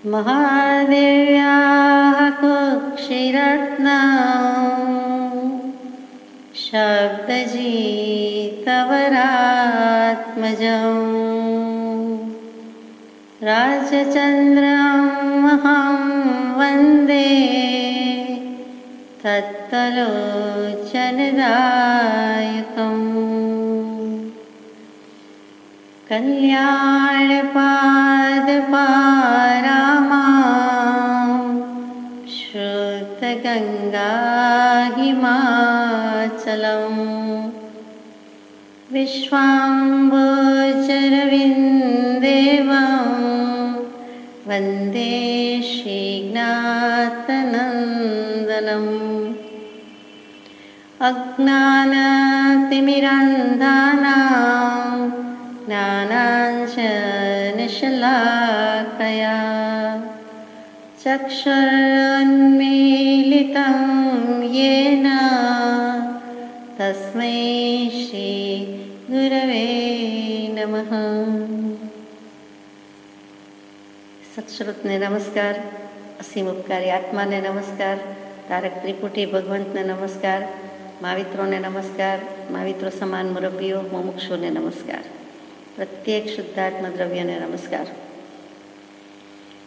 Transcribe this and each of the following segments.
महादेव्याः कुक्षिरत्नौ शब्दजितवरात्मजौ राजचन्द्रमहं वन्दे तत्तलोचनदायकम् कल्याणपादपारामां श्रुतगङ्गाहिमाचलम् विश्वाम्बोचरविन्देवं वन्दे श्रीज्ञातनन्दनम् अज्ञानतिमिरान्धानां ज्ञानाञ्जनशलाकया चक्षुरुन्मीलितं येन तस्मै श्रीगुरवे नमः। सत्श्रुतने नमस्कार, असीम उपकारी आत्माने नमस्कार, तारक त्रिपुटी भगवंतने नमस्कार, मावित्रोने नमस्कार, माविત્રો સમાન મુરબ્બીઓ મુમુક્ષુને નમસ્કાર, પ્રત્યેક શુદ્ધાત્મ દ્રવ્યને નમસ્કાર.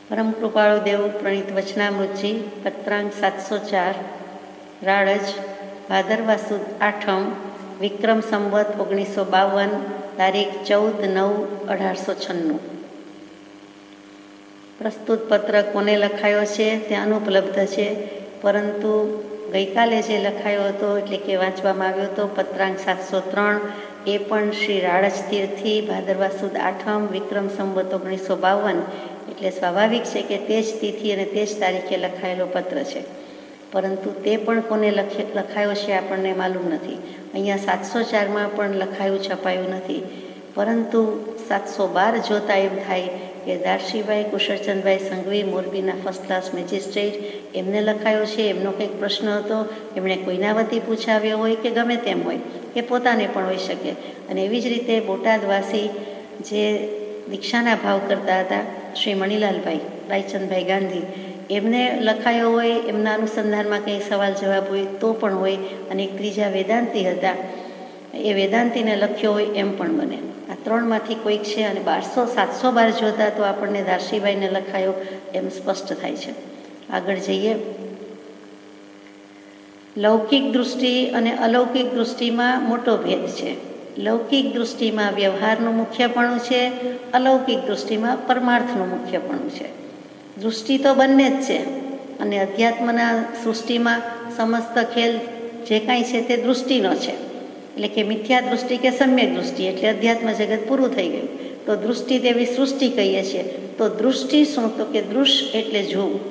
પરમ કૃપાળુ દેવ પ્રણીત વચનામૃતજી પત્રાંક 704 રાળજ ભાદરવા સુદ આઠમ વિક્રમ સંવત 1952 તારીખ 14/9/1896. પ્રસ્તુત પત્ર કોને લખાયો છે તે અનુપલબ્ધ છે, પરંતુ ગઈકાલે જે લખાયો હતો એટલે કે વાંચવામાં આવ્યો હતો પત્રાંક 703 એ પણ શ્રી રાળજ તીર્થથી ભાદરવા સુદ આઠમ વિક્રમ સંવત 1952 એટલે સ્વાભાવિક છે કે તે જ તિથિ અને તે જ તારીખે લખાયેલો પત્ર છે, પરંતુ તે પણ કોને લખાયો છે આપણને માલુમ નથી. અહીંયા 704માં પણ લખાયું છપાયું નથી, પરંતુ 712 જોતા એમ થાય કે દારશીભાઈ કુશળચંદભાઈ સંઘવી મોરબીના ફર્સ્ટ ક્લાસ મેજિસ્ટ્રેટ એમને લખાયો છે. એમનો કંઈક પ્રશ્ન હતો, એમણે કોઈના વતી પૂછાવ્યો હોય કે ગમે તેમ હોય કે પોતાને પણ હોઈ શકે. અને એવી જ રીતે બોટાદવાસી જે દીક્ષાના ભાવ કરતા હતા શ્રી મણિલાલભાઈ રાયચંદભાઈ ગાંધી, એમને લખાયો હોય, એમના અનુસંધાનમાં કંઈ સવાલ જવાબ હોય તો પણ હોય. અને એક ત્રીજા વેદાંતી હતા, એ વેદાંતીને લખ્યો હોય એમ પણ બને. આ ત્રણમાંથી કોઈક છે. અને 712 જોતા તો આપણને દારશીભાઈને લખાયો એમ સ્પષ્ટ થાય છે. આગળ જઈએ. લૌકિક દૃષ્ટિ અને અલૌકિક દૃષ્ટિમાં મોટો ભેદ છે. લૌકિક દૃષ્ટિમાં વ્યવહારનું મુખ્યપણું છે, અલૌકિક દૃષ્ટિમાં પરમાર્થનું મુખ્યપણું છે. દૃષ્ટિ તો બંને જ છે, અને અધ્યાત્મના સૃષ્ટિમાં સમસ્ત ખેલ જે કાંઈ છે તે દૃષ્ટિનો છે. એટલે કે મિથ્યા દૃષ્ટિ કે સમ્યક દૃષ્ટિ એટલે અધ્યાત્મ જગત પૂરું થઈ ગયું. તો દૃષ્ટિ તેવી સૃષ્ટિ કહીએ છીએ. તો દૃષ્ટિ શું? તો કે દૃશ્ય એટલે જોવું,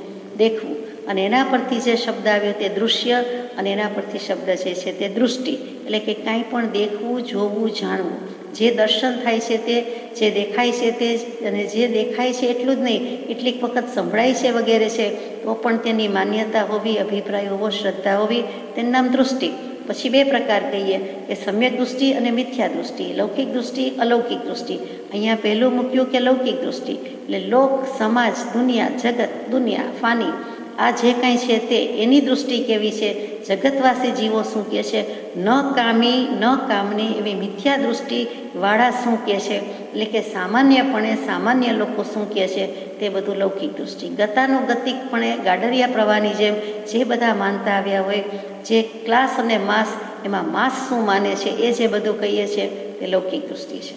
દેખવું, અને એના પરથી જે શબ્દ આવ્યો તે દૃશ્ય, અને એના પરથી શબ્દ છે તે દૃષ્ટિ. એટલે કે કાંઈ પણ દેખવું, જોવું, જાણવું. જે દર્શન થાય છે તે, જે દેખાય છે તે, અને જે દેખાય છે એટલું જ નહીં, કેટલીક વખત સંભળાય છે વગેરે છે તો પણ તેની માન્યતા હોવી, અભિપ્રાય હોવો, શ્રદ્ધા હોવી, તેનું નામ દૃષ્ટિ. પછી બે પ્રકાર કહીએ કે સમ્યક દૃષ્ટિ અને મિથ્યા દૃષ્ટિ, લૌકિક દૃષ્ટિ, અલૌકિક દૃષ્ટિ. અહીંયા પહેલું મૂક્યું કે લૌકિક દૃષ્ટિ એટલે લોક, સમાજ, દુનિયા, જગત, દુનિયા, ફાની, આ જે કાંઈ છે તે એની દૃષ્ટિ કેવી છે, જગતવાસી જીવો શું કહે છે, ન કામી ન કામની એવી મિથ્યા દૃષ્ટિવાળા શું કહે છે, એટલે કે સામાન્યપણે સામાન્ય લોકો શું કહે છે તે બધું લૌકિક દૃષ્ટિ. ગતાનુગતિકપણે ગાડરિયા પ્રવાહની જેમ જે બધા માનતા આવ્યા હોય, જે ક્લાસ અને માસ, એમાં માસ શું માને છે એ જે બધું કહીએ છીએ તે લૌકિક દૃષ્ટિ છે.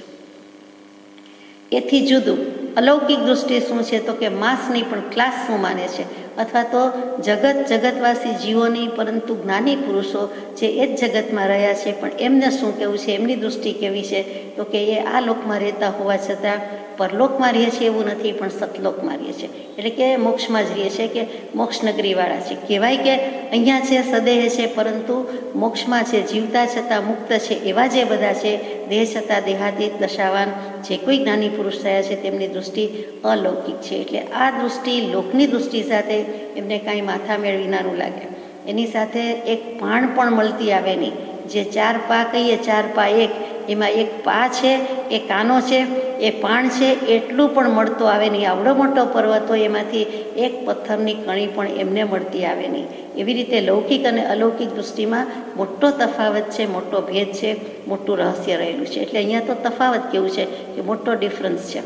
એથી જુદું અલૌકિક દૃષ્ટિ શું છે? તો કે માસની પણ ક્લાસ શું માને છે, અથવા તો જગતવાસી જીવોની, પરંતુ જ્ઞાની પુરુષો જે એ જ જગતમાં રહ્યા છે પણ એમને શું કહેવું છે, એમની દૃષ્ટિ કેવી છે? તો કે એ આ લોકમાં રહેતા હોવા છતાં પરલોકમાં રહે છે એવું નથી, પણ સતલોકમાં રહે છે. એટલે કે મોક્ષમાં જ રહે છે, કે મોક્ષનગરીવાળા છે. કહેવાય કે અહીંયા છે સદેહ છે, પરંતુ મોક્ષમાં છે, જીવતા છતાં મુક્ત છે. એવા જે બધા છે દેહ છતાં દેહાતીત દશાવાન જે કોઈ જ્ઞાની પુરુષ થયા છે તેમની દૃષ્ટિ અલૌકિક છે. એટલે આ દૃષ્ટિ લોકની દૃષ્ટિ સાથે એમને કાંઈ માથામેળ વિનાનું લાગે. એની સાથે એક ભાણ પણ મળતી આવે નહીં. જે 4 પા કહીએ, 4 પા 1, એમાં એક પા છે એ કાનો છે, એ પાણ છે એટલું પણ મળતો આવે નહીં. આવડો મોટો પર્વત હોય એમાંથી એક પથ્થરની કણી પણ એમને મળતી આવે નહીં. એવી રીતે લૌકિક અને અલૌકિક દૃષ્ટિમાં મોટો તફાવત છે, મોટો ભેદ છે, મોટું રહસ્ય રહેલું છે. એટલે અહીંયા તો તફાવત કેવું છે કે મોટો ડિફરન્સ છે.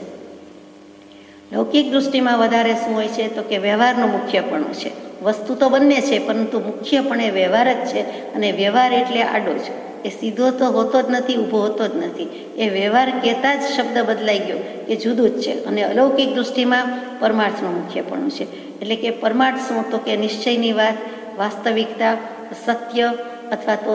લૌકિક દૃષ્ટિમાં વધારે શું હોય છે તો કે વ્યવહારનું મુખ્યપણું છે. વસ્તુ તો બંને છે પરંતુ મુખ્યપણે વ્યવહાર જ છે. અને વ્યવહાર એટલે આડો જ, એ સીધો તો હોતો જ નથી, ઊભો હોતો જ નથી. એ વ્યવહાર કહેતા જ શબ્દ બદલાઈ ગયો, એ જુદું જ છે. અને અલૌકિક દૃષ્ટિમાં પરમાર્થનું મુખ્યપણું છે. એટલે કે પરમાર્થ શું તો કે નિશ્ચયની વાત, વાસ્તવિકતા, સત્ય અથવા તો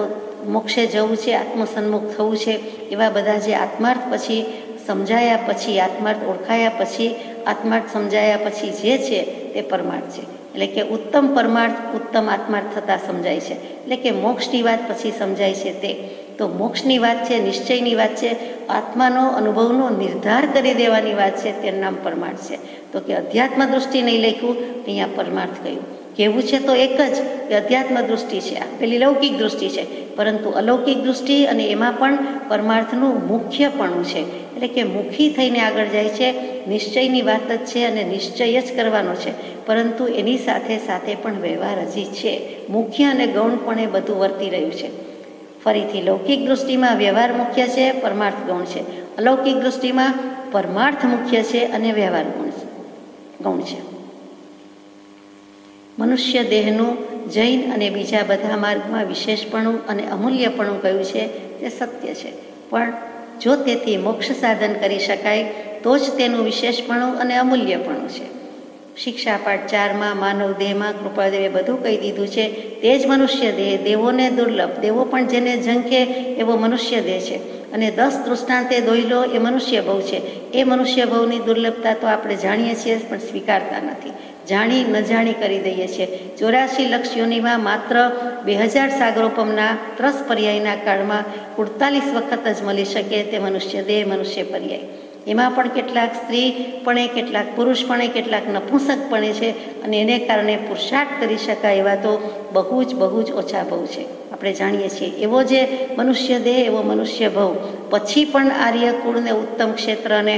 મોક્ષે જવું છે, આત્મસન્મુખ થવું છે, એવા બધા જે આત્માર્થ પછી સમજાયા પછી, આત્માર્થ ઓળખાયા પછી, આત્માર્થ સમજાયા પછી જે છે તે પરમાર્થ છે. એટલે કે ઉત્તમ પરમાર્થ ઉત્તમ આત્માર્થ થતાં સમજાય છે. એટલે કે મોક્ષની વાત પછી સમજાય છે તે. તો મોક્ષની વાત છે, નિશ્ચયની વાત છે, આત્માનો અનુભવનો નિર્ધાર કરી દેવાની વાત છે, તેનું નામ પરમાર્થ છે. તો કે અધ્યાત્મ દૃષ્ટિ નહીં લખ્યું, અહીંયા પરમાર્થ કહ્યું. કહેવું છે તો એક જ કે અધ્યાત્મ દૃષ્ટિ છે, આ પેલી લૌકિક દૃષ્ટિ છે, પરંતુ અલૌકિક દૃષ્ટિ અને એમાં પણ પરમાર્થનું મુખ્યપણું છે. એટલે કે મુખી થઈને આગળ જાય છે, નિશ્ચયની વાત જ છે અને નિશ્ચય જ કરવાનો છે, પરંતુ એની સાથે સાથે પણ વ્યવહાર હજી છે. મુખ્ય અને ગૌણપણે બધું વર્તી રહ્યું છે. ફરીથી લૌકિક દૃષ્ટિમાં વ્યવહાર મુખ્ય છે, પરમાર્થ ગૌણ છે. અલૌકિક દૃષ્ટિમાં પરમાર્થ મુખ્ય છે અને વ્યવહાર ગૌણ છે. મનુષ્ય દેહનું જૈન અને બીજા બધા માર્ગમાં વિશેષપણું અને અમૂલ્યપણું કયું છે તે સત્ય છે. પણ જો તેથી મોક્ષ સાધન કરી શકાય તો જ તેનું વિશેષપણું અને અમૂલ્યપણું છે. શિક્ષાપાઠ 4માં માનવ દેહમાં કૃપાદેવે બધું કહી દીધું છે. તે જ મનુષ્ય દેહ, દેવોને દુર્લભ, દેવો પણ જેને ઝંખે એવો મનુષ્ય દેહ છે. અને 10 દૃષ્ટાંતે દોયલો એ મનુષ્ય ભવ છે. એ મનુષ્ય ભવની દુર્લભતા તો આપણે જાણીએ છીએ પણ સ્વીકારતા નથી. જાણી ન જાણી કરી દઈએ છીએ. 84 લક્ષ યોનિમાં માત્ર 2000 સાગરોપમના 30 પર્યાયના કાળમાં 48 વખત જ મળી શકે તે મનુષ્ય દેહ, મનુષ્ય પર્યાય. એમાં પણ કેટલાક સ્ત્રીપણે, કેટલાક પુરુષપણે, કેટલાક નપુંસકપણે છે. અને એને કારણે પુરુષાર્થ કરી શકાય એવા તો બહુ જ ઓછા ભવ છે. આપણે જાણીએ છીએ એવો જે મનુષ્ય દેહ, એવો મનુષ્ય ભવ. પછી પણ આર્ય કુળને ઉત્તમ ક્ષેત્રને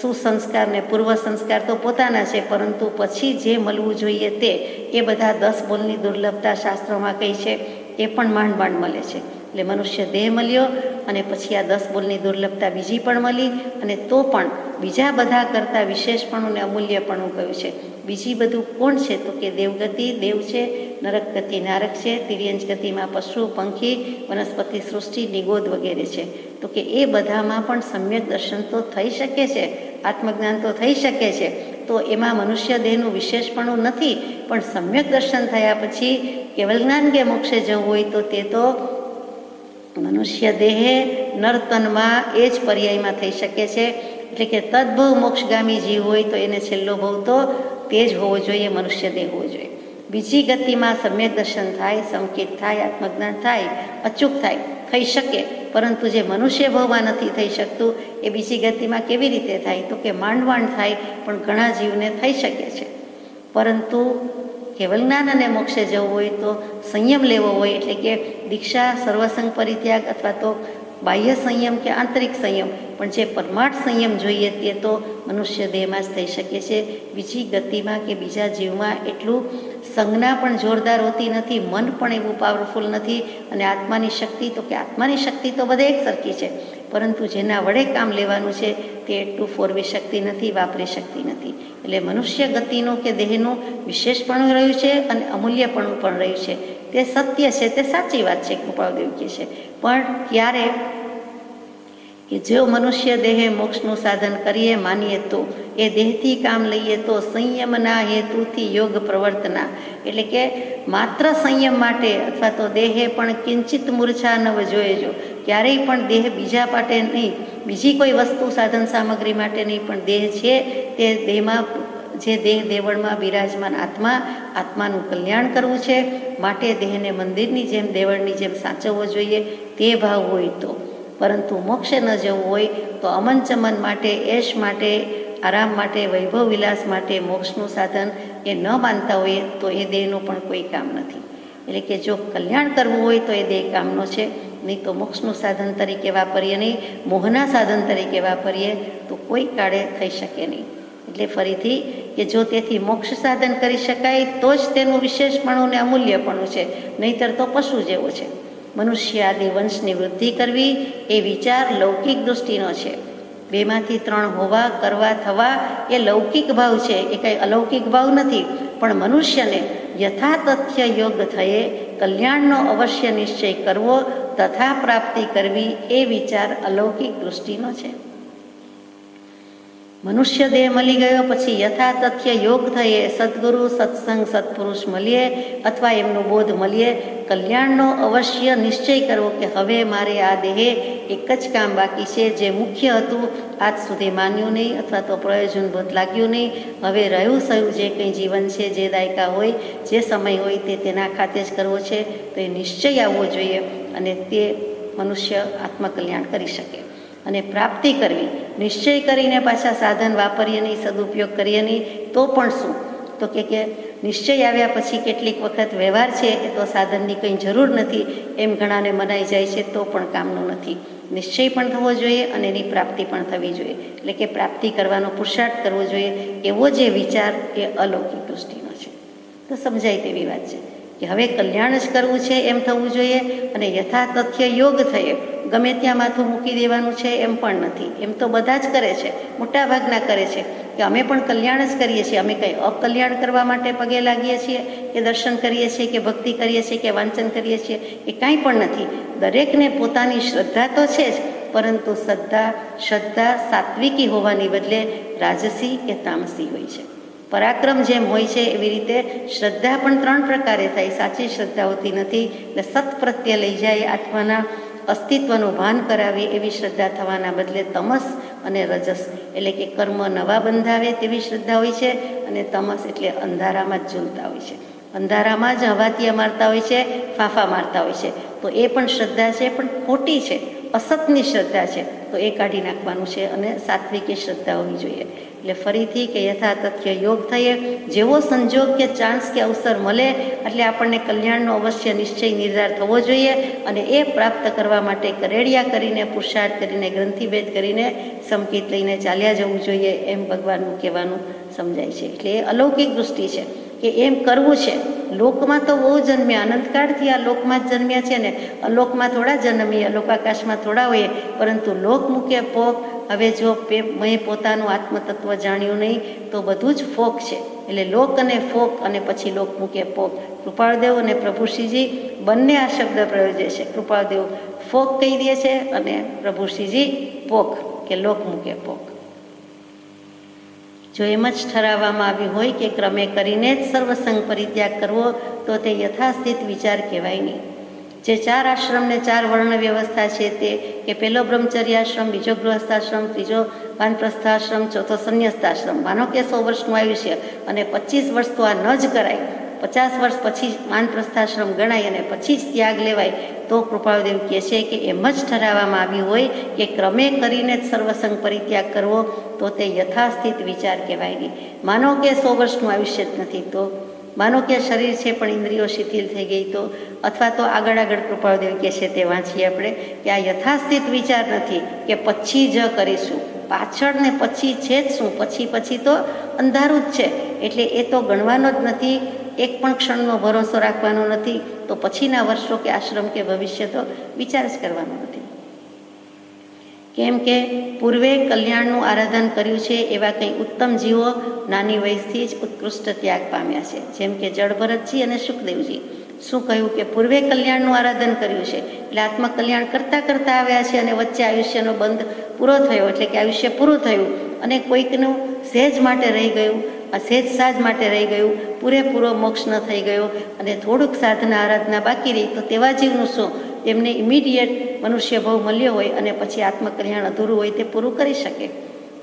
સુસંસ્કાર ને પૂર્વ સંસ્કાર તો પોતાના છે, પરંતુ પછી જે મળવું જોઈએ તે એ બધા 10 બોલની દુર્લભતા શાસ્ત્રોમાં કહી છે, એ પણ માંડ મળે છે. એટલે મનુષ્ય દેહ મળ્યો અને પછી આ 10 બોલની દુર્લભતા બીજી પણ મળી, અને તો પણ બીજા બધા કરતાં વિશેષપણું ને અમૂલ્યપણું કયું છે. બીજી બધું કોણ છે તો કે દેવગતિ દેવ છે, નરક ગતિ નારક છે, તિર્યંજ ગતિમાં પશુ પંખી, વનસ્પતિ સૃષ્ટિ, નિગોદ વગેરે છે. તો કે એ બધામાં પણ સમ્યક દર્શન તો થઈ શકે છે, આત્મજ્ઞાન તો થઈ શકે છે. તો એમાં મનુષ્ય દેહનું વિશેષપણું નથી, પણ સમ્યક દર્શન થયા પછી કેવલ જ્ઞાન કે મોક્ષે જવું હોય તો તે તો મનુષ્ય દેહે નર્તનમાં એ જ પર્યાયમાં થઈ શકે છે. એટલે કે તદ્ભવ મોક્ષગામી જીવ હોય તો એને છેલ્લો ભવ તો તે જ હોવો જોઈએ, મનુષ્ય દેહ હોવો જોઈએ. બીજી ગતિમાં સમ્યક દર્શન થાય, સંકેત થાય, આત્મજ્ઞાન થાય, અચૂક થાય, થઈ શકે. પરંતુ જે મનુષ્ય ભવમાં નથી થઈ શકતું એ બીજી ગતિમાં કેવી રીતે થાય તો કે માંડવાણ થાય, પણ ઘણા જીવને થઈ શકે છે. પરંતુ કેવલ જ્ઞાન અને મોક્ષે જવું હોય તો સંયમ લેવો હોય, એટલે કે દીક્ષા, સર્વસંગ પરિત્યાગ અથવા તો બાહ્ય સંયમ કે આંતરિક સંયમ, પણ જે પરમાર્થ સંયમ જોઈએ તે તો મનુષ્ય દેહમાં જ થઈ શકે છે. બીજી ગતિમાં કે બીજા જીવમાં એટલું સંજ્ઞા પણ જોરદાર હોતી નથી, મન પણ એવું પાવરફુલ નથી, અને આત્માની શક્તિ તો કે આત્માની શક્તિ તો બધે એક સરખી છે, પરંતુ જેના વડે કામ લેવાનું છે તે એટલું ફોરવી શકતી નથી, વાપરી શકતી નથી. એટલે મનુષ્ય ગતિનું કે દેહનું વિશેષપણું રહ્યું છે અને અમૂલ્યપણું પણ રહ્યું છે. તે સત્ય છે, તે સાચી વાત છે, કૃપાળદેવ કહે છે. પણ ક્યારે કે જો મનુષ્ય દેહે મોક્ષનું સાધન કરીએ માનીએ તો, એ દેહથી કામ લઈએ તો સંયમના હેતુથી યોગ પ્રવર્તના, એટલે કે માત્ર સંયમ માટે અથવા તો દેહે પણ કિંચિત મૂર્છા ન જોઈએ. જો ક્યારેય પણ દેહ બીજા માટે નહીં, બીજી કોઈ વસ્તુ સાધન સામગ્રી માટે નહીં, પણ દેહ છે તે દેહમાં જે દેહ દેવળમાં બિરાજમાન આત્માનું કલ્યાણ કરવું છે, માટે દેહને મંદિરની જેમ, દેવળની જેમ સાચવવો જોઈએ તે ભાવ હોય તો. પરંતુ મોક્ષે ન જવું હોય તો અમન ચમન માટે, એશ માટે, આરામ માટે, વૈભવ વિલાસ માટે મોક્ષનું સાધન એ ન માનતા હોય તો એ દેહનું પણ કોઈ કામ નથી. એટલે કે જો કલ્યાણ કરવું હોય તો એ દેહ કામનો છે, નહીં તો મોક્ષનું સાધન તરીકે વાપરીએ નહીં, મોહના સાધન તરીકે વાપરીએ તો કોઈ કાળે થઈ શકે નહીં. એટલે ફરીથી કે જો તેથી મોક્ષ સાધન કરી શકાય તો જ તેનું વિશેષપણું ને અમૂલ્યપણું છે, નહીંતર તો પશુ જેવો છે. મનુષ્ય આદિ વંશની વૃદ્ધિ કરવી એ વિચાર લૌકિક દૃષ્ટિનો છે. 2માંથી 3 હોવા, કરવા, થવા એ લૌકિક ભાવ છે, એ કંઈ અલૌકિક ભાવ નથી. પણ મનુષ્યને યથાતથ્ય યોગ થયે કલ્યાણનો અવશ્ય નિશ્ચય કરવો તથા પ્રાપ્તિ કરવી એ વિચાર અલૌકિક દૃષ્ટિનો છે. મનુષ્ય દેહ મળી ગયો પછી યથાતથ્ય યોગ થયે સદગુરુ, સત્સંગ, સત્પુરુષ મળીએ અથવા એમનો બોધ મળીએ કલ્યાણનો અવશ્ય નિશ્ચય કરવો કે હવે મારે આ દેહે એક જ કામ બાકી છે, જે મુખ્ય હતું આજ સુધી માન્યું નહીં અથવા તો પ્રયોજનભૂત લાગ્યું નહીં. હવે રહ્યું સહયું જે કંઈ જીવન છે, જે દાયકા હોય, જે સમય હોય તે તેના ખાતે જ કરવો છે. તો એ નિશ્ચય આવવો જોઈએ અને તે મનુષ્ય આત્મકલ્યાણ કરી શકે. અને પ્રાપ્તિ કરવી, નિશ્ચય કરીને પાછા સાધન વાપરીએ નહીં, સદુપયોગ કરીએ નહીં તો પણ શું, તો કે નિશ્ચય આવ્યા પછી કેટલીક વખત વ્યવહાર છે એ તો સાધનની કંઈ જરૂર નથી એમ ઘણાને મનાઈ જાય છે, તો પણ કામનું નથી. નિશ્ચય પણ થવો જોઈએ અને એની પ્રાપ્તિ પણ થવી જોઈએ. એટલે કે પ્રાપ્તિ કરવાનો પુરુષાર્થ કરવો જોઈએ. એવો જે વિચાર એ અલૌકિક દૃષ્ટિનો છે. તો સમજાય તેવી વાત છે કે હવે કલ્યાણ જ કરવું છે એમ થવું જોઈએ. અને યથાતથ્ય યોગ થયે ગમે ત્યાં માથું મૂકી દેવાનું છે એમ પણ નથી. એમ તો બધા જ કરે છે, મોટા ભાગના કરે છે કે અમે પણ કલ્યાણ જ કરીએ છીએ, અમે કંઈ અકલ્યાણ કરવા માટે પગે લાગીએ છીએ કે દર્શન કરીએ છીએ કે ભક્તિ કરીએ છીએ કે વાંચન કરીએ છીએ, એ કાંઈ પણ નથી. દરેકને પોતાની શ્રદ્ધા તો છે જ, પરંતુ શ્રદ્ધા સાત્વિકી હોવાની બદલે રાજસી કે તામસી હોય છે. પરાક્રમ જેમ હોય છે એવી રીતે શ્રદ્ધા પણ 3 પ્રકારે થાય. સાચી શ્રદ્ધા હોતી નથી, એટલે સત પ્રત્યે લઈ જાય, આત્માના અસ્તિત્વનું ભાન કરાવે એવી શ્રદ્ધા થવાના બદલે તમસ અને રજસ એટલે કે કર્મ નવા બંધાવે તેવી શ્રદ્ધા હોય છે. અને તમસ એટલે અંધારામાં જ ઝૂલતા હોય છે, અંધારામાં જ હવાતિયા મારતા હોય છે, ફાંફા મારતા હોય છે. તો એ પણ શ્રદ્ધા છે, પણ ખોટી છે, અસતની શ્રદ્ધા છે. તો એ કાઢી નાખવાનું છે અને સાત્વિકી શ્રદ્ધા હોવી જોઈએ. એટલે ફરીથી કે યથાતથ્ય યોગ થયે જેવો સંજોગ કે ચાન્સ કે અવસર મળે એટલે આપણને કલ્યાણનો અવશ્ય નિશ્ચય નિર્ધાર થવો જોઈએ. અને એ પ્રાપ્ત કરવા માટે કરેડિયા કરીને, પુરુષાર્થ કરીને, ગ્રંથિભેદ કરીને, સંકેત લઈને ચાલ્યા જવું જોઈએ એમ ભગવાનનું કહેવાનું સમજાય છે. એટલે એ અલૌકિક દૃષ્ટિ છે કે એમ કરવું છે. લોકમાં તો બહુ જન્મ્યા, અનંતકાળથી આ લોકમાં જ જન્મ્યા છે ને, અલોકમાં થોડા જન્મીએ, અલોકાકાશમાં થોડા હોઈએ, પરંતુ લોકમુખે પોક. હવે જો મેં પોતાનું આત્મતત્વ જાણ્યું નહીં તો બધું જ ફોક છે. એટલે લોક અને ફોક અને પછી લોકમુખે પોક. કૃપાળદેવ અને પ્રભુશ્રીજી બંને આ શબ્દ પ્રયોજે છે. કૃપાળદેવ ફોક કહી દે છે અને પ્રભુશ્રીજી પોક કે લોકમુખે પોક. જો એમ જ ઠરાવવામાં આવ્યું હોય કે ક્રમે કરીને જ સર્વસંગ પરિત્યાગ કરવો તો તે યથાસ્થિત વિચાર કહેવાય નહીં. જે 4 આશ્રમ ને 4 વર્ણ વ્યવસ્થા છે તે કે પહેલો બ્રહ્મચર્યાશ્રમ, બીજો ગૃહસ્થાશ્રમ, ત્રીજો વાનપ્રસ્થાશ્રમ, ચોથો સંન્યસ્તાશ્રમ. માનો કે 100 વર્ષનું આયુષ્ય અને 25 વર્ષ તો આ ન જ કરાય, 50 વર્ષ પછી વાનપ્રસ્થાશ્રમ ગણાય અને પછી જ ત્યાગ લેવાય. તો કૃપાળદેવ કહે છે કે એમ જ ઠરાવવામાં આવ્યું હોય કે ક્રમે કરીને જ સર્વસંગ પરિત્યાગ કરવો તો તે યથાસ્થિત વિચાર કહેવાય નહીં. માનો કે 100 વર્ષનું આયુષ્ય જ નથી, તો માનો કે શરીર છે પણ ઇન્દ્રિયો શિથિલ થઈ ગઈ તો, અથવા તો આગળ કૃપાળદેવ કહે છે તે વાંચીએ આપણે કે આ યથાસ્થિત વિચાર નથી કે પછી જ કરીશું, પાછળ ને પછી છે જ શું, પછી તો અંધારું જ છે. એટલે એ તો ગણવાનો જ નથી, એક પણ ક્ષણનો ભરોસો રાખવાનો નથી. તો પછીના વર્ષો કે આશ્રમ કે ભવિષ્ય તો વિચાર જ કરવાનો નથી. કેમ કે પૂર્વે કલ્યાણનું આરાધન કર્યું છે એવા કંઈ ઉત્તમ જીવો નાની વયસથી જ ઉત્કૃષ્ટ ત્યાગ પામ્યા છે. જેમ કે જળભરતજી અને સુખદેવજી. શું કહ્યું કે પૂર્વે કલ્યાણનું આરાધન કર્યું છે એટલે આત્મકલ્યાણ કરતા આવ્યા છે અને વચ્ચે આયુષ્યનો બંધ પૂરો થયો એટલે કે આયુષ્ય પૂરું થયું અને કોઈકનું સહેજ માટે રહી ગયું, સહેજ સાજ માટે રહી ગયું, પૂરેપૂરો મોક્ષ ન થઈ ગયો અને થોડુંક સાધના આરાધના બાકી રહી, તો તેવા જીવનું શું? એમને ઇમિડિયેટ મનુષ્ય ભાવ મળ્યો હોય અને પછી આત્મકલ્યાણ અધૂરું હોય તે પૂરું કરી શકે.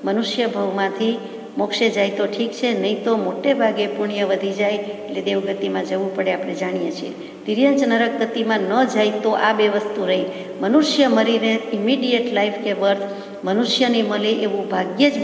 મનુષ્ય ભાવમાંથી મોક્ષે જાય તો ઠીક છે, નહીં તો મોટે ભાગે પુણ્ય વધી જાય એટલે દેવગતિમાં જવું પડે, આપણે જાણીએ છીએ. તિર્યંચ નરક ગતિમાં ન જાય તો આ 2 વસ્તુ રહી. મનુષ્ય મરીને ઇમિડિયેટ લાઈફ કે બર્થ મનુષ્યની મળે એવું ભાગ્ય જ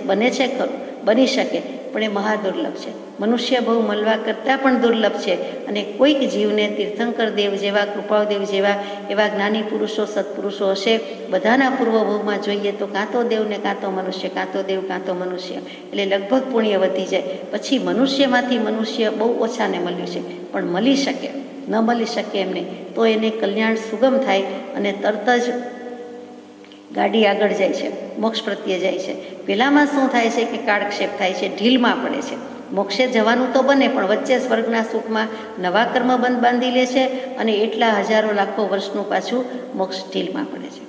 બને છે ખરું, બની શકે પણ એ મહાદુર્લભ છે. મનુષ્ય બહુ મળવા કરતાં પણ દુર્લભ છે. અને કોઈક જીવને તીર્થંકર દેવ જેવા, કૃપાળદેવ જેવા એવા જ્ઞાની પુરુષો, સત્પુરુષો હશે. બધાના પૂર્વભોગમાં જોઈએ તો કાં તો દેવને કાં તો મનુષ્ય, કાં તો દેવ કાં તો મનુષ્ય, એટલે લગભગ પુણ્ય વધી જાય. પછી મનુષ્યમાંથી મનુષ્ય બહુ ઓછાને મળ્યું છે, પણ મળી શકે, ન મળી શકે એમ નહીં, તો એને કલ્યાણ સુગમ થાય અને તરત જ ગાડી આગળ જાય છે, મોક્ષ પ્રત્યે જાય છે. પહેલાંમાં શું થાય છે કે કાળક્ષેપ થાય છે, ઢીલમાં પડે છે. મોક્ષે જવાનું તો બને, પણ વચ્ચે સ્વર્ગના સુખમાં નવા કર્મ બંધ બાંધી લે છે અને એટલા હજારો લાખો વર્ષનું પાછું મોક્ષ ઢીલમાં પડે છે.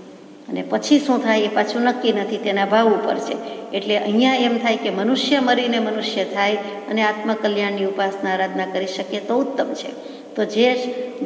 અને પછી શું થાય એ પાછું નક્કી નથી, તેના ભાવ ઉપર છે. એટલે અહીંયા એમ થાય કે મનુષ્ય મરીને મનુષ્ય થાય અને આત્મકલ્યાણની ઉપાસના આરાધના કરી શકે તો ઉત્તમ છે. તો જે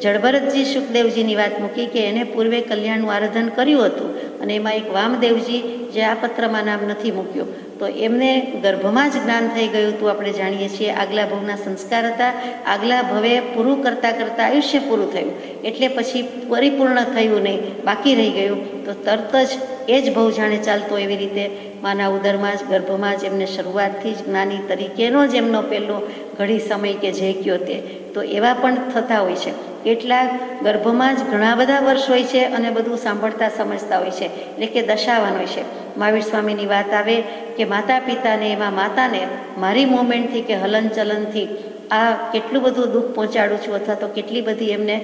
જળભરતજી સુખદેવજીની વાત મૂકી કે એને પૂર્વે કલ્યાણનું આરાધન કર્યું હતું અને એમાં એક વામદેવજી, જે આ પત્રમાં નામ નથી મૂક્યું, તો એમને ગર્ભમાં જ જ્ઞાન થઈ ગયું હતું. આપણે જાણીએ છીએ આગલા ભવના સંસ્કાર હતા, આગલા ભવે પૂરું કરતાં કરતાં આયુષ્ય પૂરું થયું, એટલે પછી પરિપૂર્ણ થયું નહીં, બાકી રહી ગયું. તો તરત જ એ જ ભવ જાણે ચાલતો એવી રીતે માના ઉદરમાં જ, ગર્ભમાં જ એમને શરૂઆતથી જ જ્ઞાની તરીકેનો જ એમનો પહેલો ઘડી સમય કે જે કયો તે, તો એવા પણ થતા હોય છે. કેટલાક ગર્ભમાં જ ઘણા બધા વર્ષ હોય છે અને બધું સાંભળતા સમજતા હોય છે, એટલે કે દશાવાન હોય છે. મહાવીર સ્વામીની વાત આવે કે માતા પિતાને, એમાં માતાને મારી મોમેન્ટથી કે હલનચલનથી આ કેટલું બધું દુઃખ પહોંચાડું છું, અથવા તો કેટલી બધી એમને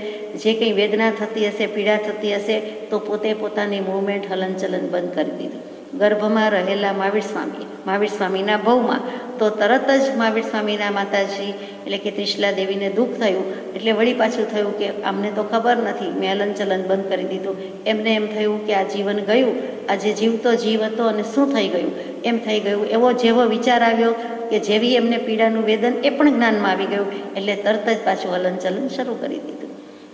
જે કંઈ વેદના થતી હશે, પીડા થતી હશે, તો પોતે પોતાની મૂવમેન્ટ, હલનચલન બંધ કરી દીધું. ગર્ભમાં રહેલા મહાવીર સ્વામીના ભવમાં તો તરત જ મહાવીર સ્વામીના માતાજી એટલે કે ત્રિશલા દેવીને દુઃખ થયું, એટલે વળી પાછું થયું કે અમને તો ખબર નથી, મેં હલનચલન બંધ કરી દીધું. એમને એમ થયું કે આ જીવન ગયું, આ જે જીવતો જીવ હતો અને શું થઈ ગયું, એમ થઈ ગયું. એવો જેવો વિચાર આવ્યો કે જેવી એમને પીડાનું વેદન એ પણ જ્ઞાનમાં આવી ગયું, એટલે તરત જ પાછું હલનચલન શરૂ કરી દીધું.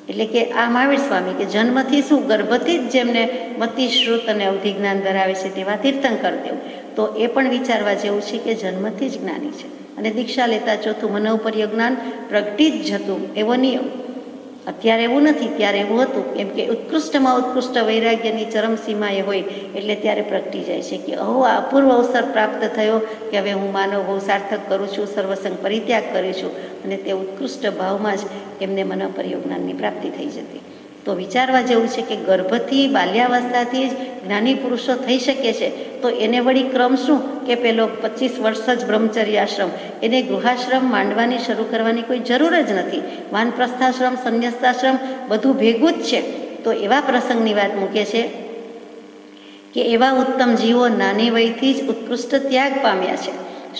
એટલે કે આ મહાવીર સ્વામી કે જન્મથી શું, ગર્ભથી જ જેમને મતિ, શ્રુત અને અવધિ જ્ઞાન ધરાવે છે તેવા તીર્થંકર દેવ, તો એ પણ વિચારવા જેવું છે કે જન્મથી જ જ્ઞાની છે. અને દીક્ષા લેતા ચોથું મનોપર્ય જ્ઞાન પ્રગટી જ જતું, એવો નિયમ. અત્યારે એવું નથી, ત્યારે એવું હતું. કેમ કે ઉત્કૃષ્ટમાં ઉત્કૃષ્ટ વૈરાગ્યની ચરમસીમાએ હોય એટલે ત્યારે પ્રગટી જાય છે કે આ અપૂર્વ અવસર પ્રાપ્ત થયો કે હવે હું માનવ બહુ સાર્થક કરું છું, સર્વસંગ પરિત્યાગ કરું છું, અને તે ઉત્કૃષ્ટ ભાવમાં જ એમને મનોપર્ય જ્ઞાનની પ્રાપ્તિ થઈ જતી. તો વિચારવા જેવું છે કે ગર્ભથી, બાલ્યાવસ્થાથી જ જ્ઞાની પુરુષો થઈ શકે છે. તો એને વળી ક્રમ શું કે પેલો 25 વર્ષ જ બ્રહ્મચર્ય આશ્રમ, એને ગૃહાશ્રમ માંડવાની, શરૂ કરવાની કોઈ જરૂર જ નથી. વાનપ્રસ્થાશ્રમ, સંન્યસ્તાશ્રમ બધું ભેગું જ છે. તો એવા પ્રસંગની વાત મૂકે છે કે એવા ઉત્તમ જીવો નાની વયથી જ ઉત્કૃષ્ટ ત્યાગ પામ્યા છે.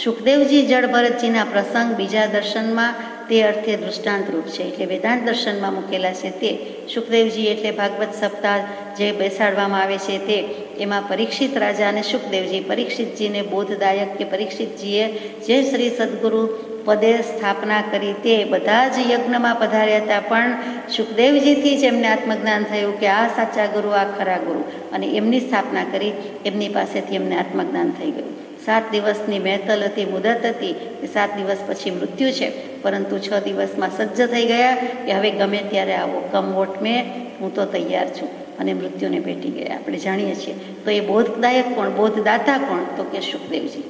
સુખદેવજી જળભરતજીના પ્રસંગ બીજા દર્શનમાં તે અર્થે દૃષ્ટાંતરૂપ છે, એટલે વેદાંત દર્શનમાં મૂકેલા છે તે. સુખદેવજી એટલે ભાગવત સપ્તાહ જે બેસાડવામાં આવે છે તે, એમાં પરીક્ષિત રાજા અને સુખદેવજી, પરીક્ષિતજીને બોધદાયક કે પરીક્ષિતજીએ જે શ્રી સદગુરુ પદે સ્થાપના કરી તે બધા જ યજ્ઞમાં પધાર્યા હતા, પણ સુખદેવજીથી જ એમને આત્મજ્ઞાન થયું કે આ સાચા ગુરુ, આ ખરા ગુરુ, અને એમની સ્થાપના કરી, એમની પાસેથી એમને આત્મજ્ઞાન થઈ ગયું. 7 દિવસની મહેતલ હતી, મુદત હતી કે 7 દિવસ પછી મૃત્યુ છે, પરંતુ 6 દિવસમાં સજ્જ થઈ ગયા કે હવે ગમે ત્યારે આવો, કમ વોટ મેં, હું તો તૈયાર છું, અને મૃત્યુને ભેટી ગયા. આપણે જાણીએ છીએ. તો એ બોધદાયક કોણ, બોધદાતા કોણ, તો કે સુખદેવજી.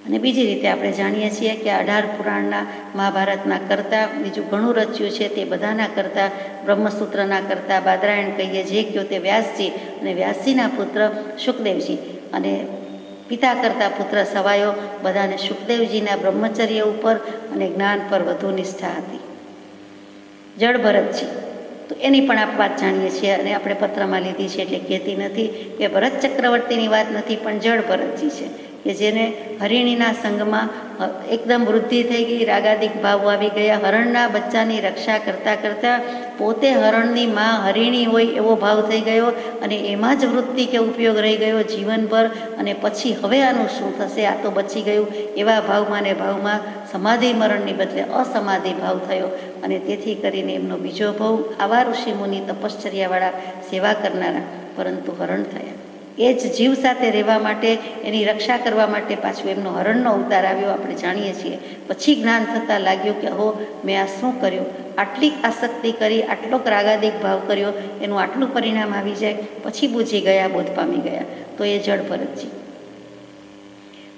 અને બીજી રીતે આપણે જાણીએ છીએ કે 18 પુરાણના, મહાભારતના કરતાં બીજું ઘણું રચ્યું છે, તે બધાના કરતાં, બ્રહ્મસૂત્રના કરતાં, બાદરાયણ કહીએ જે કહો તે વ્યાસજી, અને વ્યાસજીના પુત્ર સુખદેવજી, અને પિતા કરતા પુત્ર સવાયો, બધાને સુખદેવજીના બ્રહ્મચર્ય ઉપર અને જ્ઞાન પર વધુ નિષ્ઠા હતી. જળભરતજી, તો એની પણ આપણે વાત જાણીએ છીએ અને આપણે પત્રમાં લીધી છે એટલે કહેતી નથી કે ભરત ચક્રવર્તીની વાત નથી, પણ જળભરતજી છે કે જેને હરિણીના સંગમાં એકદમ વૃદ્ધિ થઈ ગઈ, રાગાદિક ભાવ આવી ગયા, હરણના બચ્ચાની રક્ષા કરતાં કરતાં પોતે હરણની માં હરિણી હોય એવો ભાવ થઈ ગયો, અને એમાં જ વૃત્તિ કે ઉપયોગ રહી ગયો જીવનભર. અને પછી હવે આનું શું થશે, આ તો બચી ગયું, એવા ભાવમાં ને ભાવમાં સમાધિ મરણની બદલે અસમાધિ ભાવ થયો, અને તેથી કરીને એમનો બીજો ભાવ આવા ઋષિમુનિ તપશ્ચર્યાવાળા સેવા કરનારા, પરંતુ હરણ થયા. એ જ જીવ સાથે રહેવા માટે, એની રક્ષા કરવા માટે પાછું એમનો હરણનો અવતાર આવ્યો, આપણે જાણીએ છીએ. પછી જ્ઞાન થતાં લાગ્યું કે હો, મેં આ શું કર્યું, આટલી આસક્તિ કરી, આટલો રાગાદિક ભાવ કર્યો, એનું આટલું પરિણામ આવી જાય. પછી બૂઝી ગયા, બોધ પામી ગયા. તો એ જળભરતજી,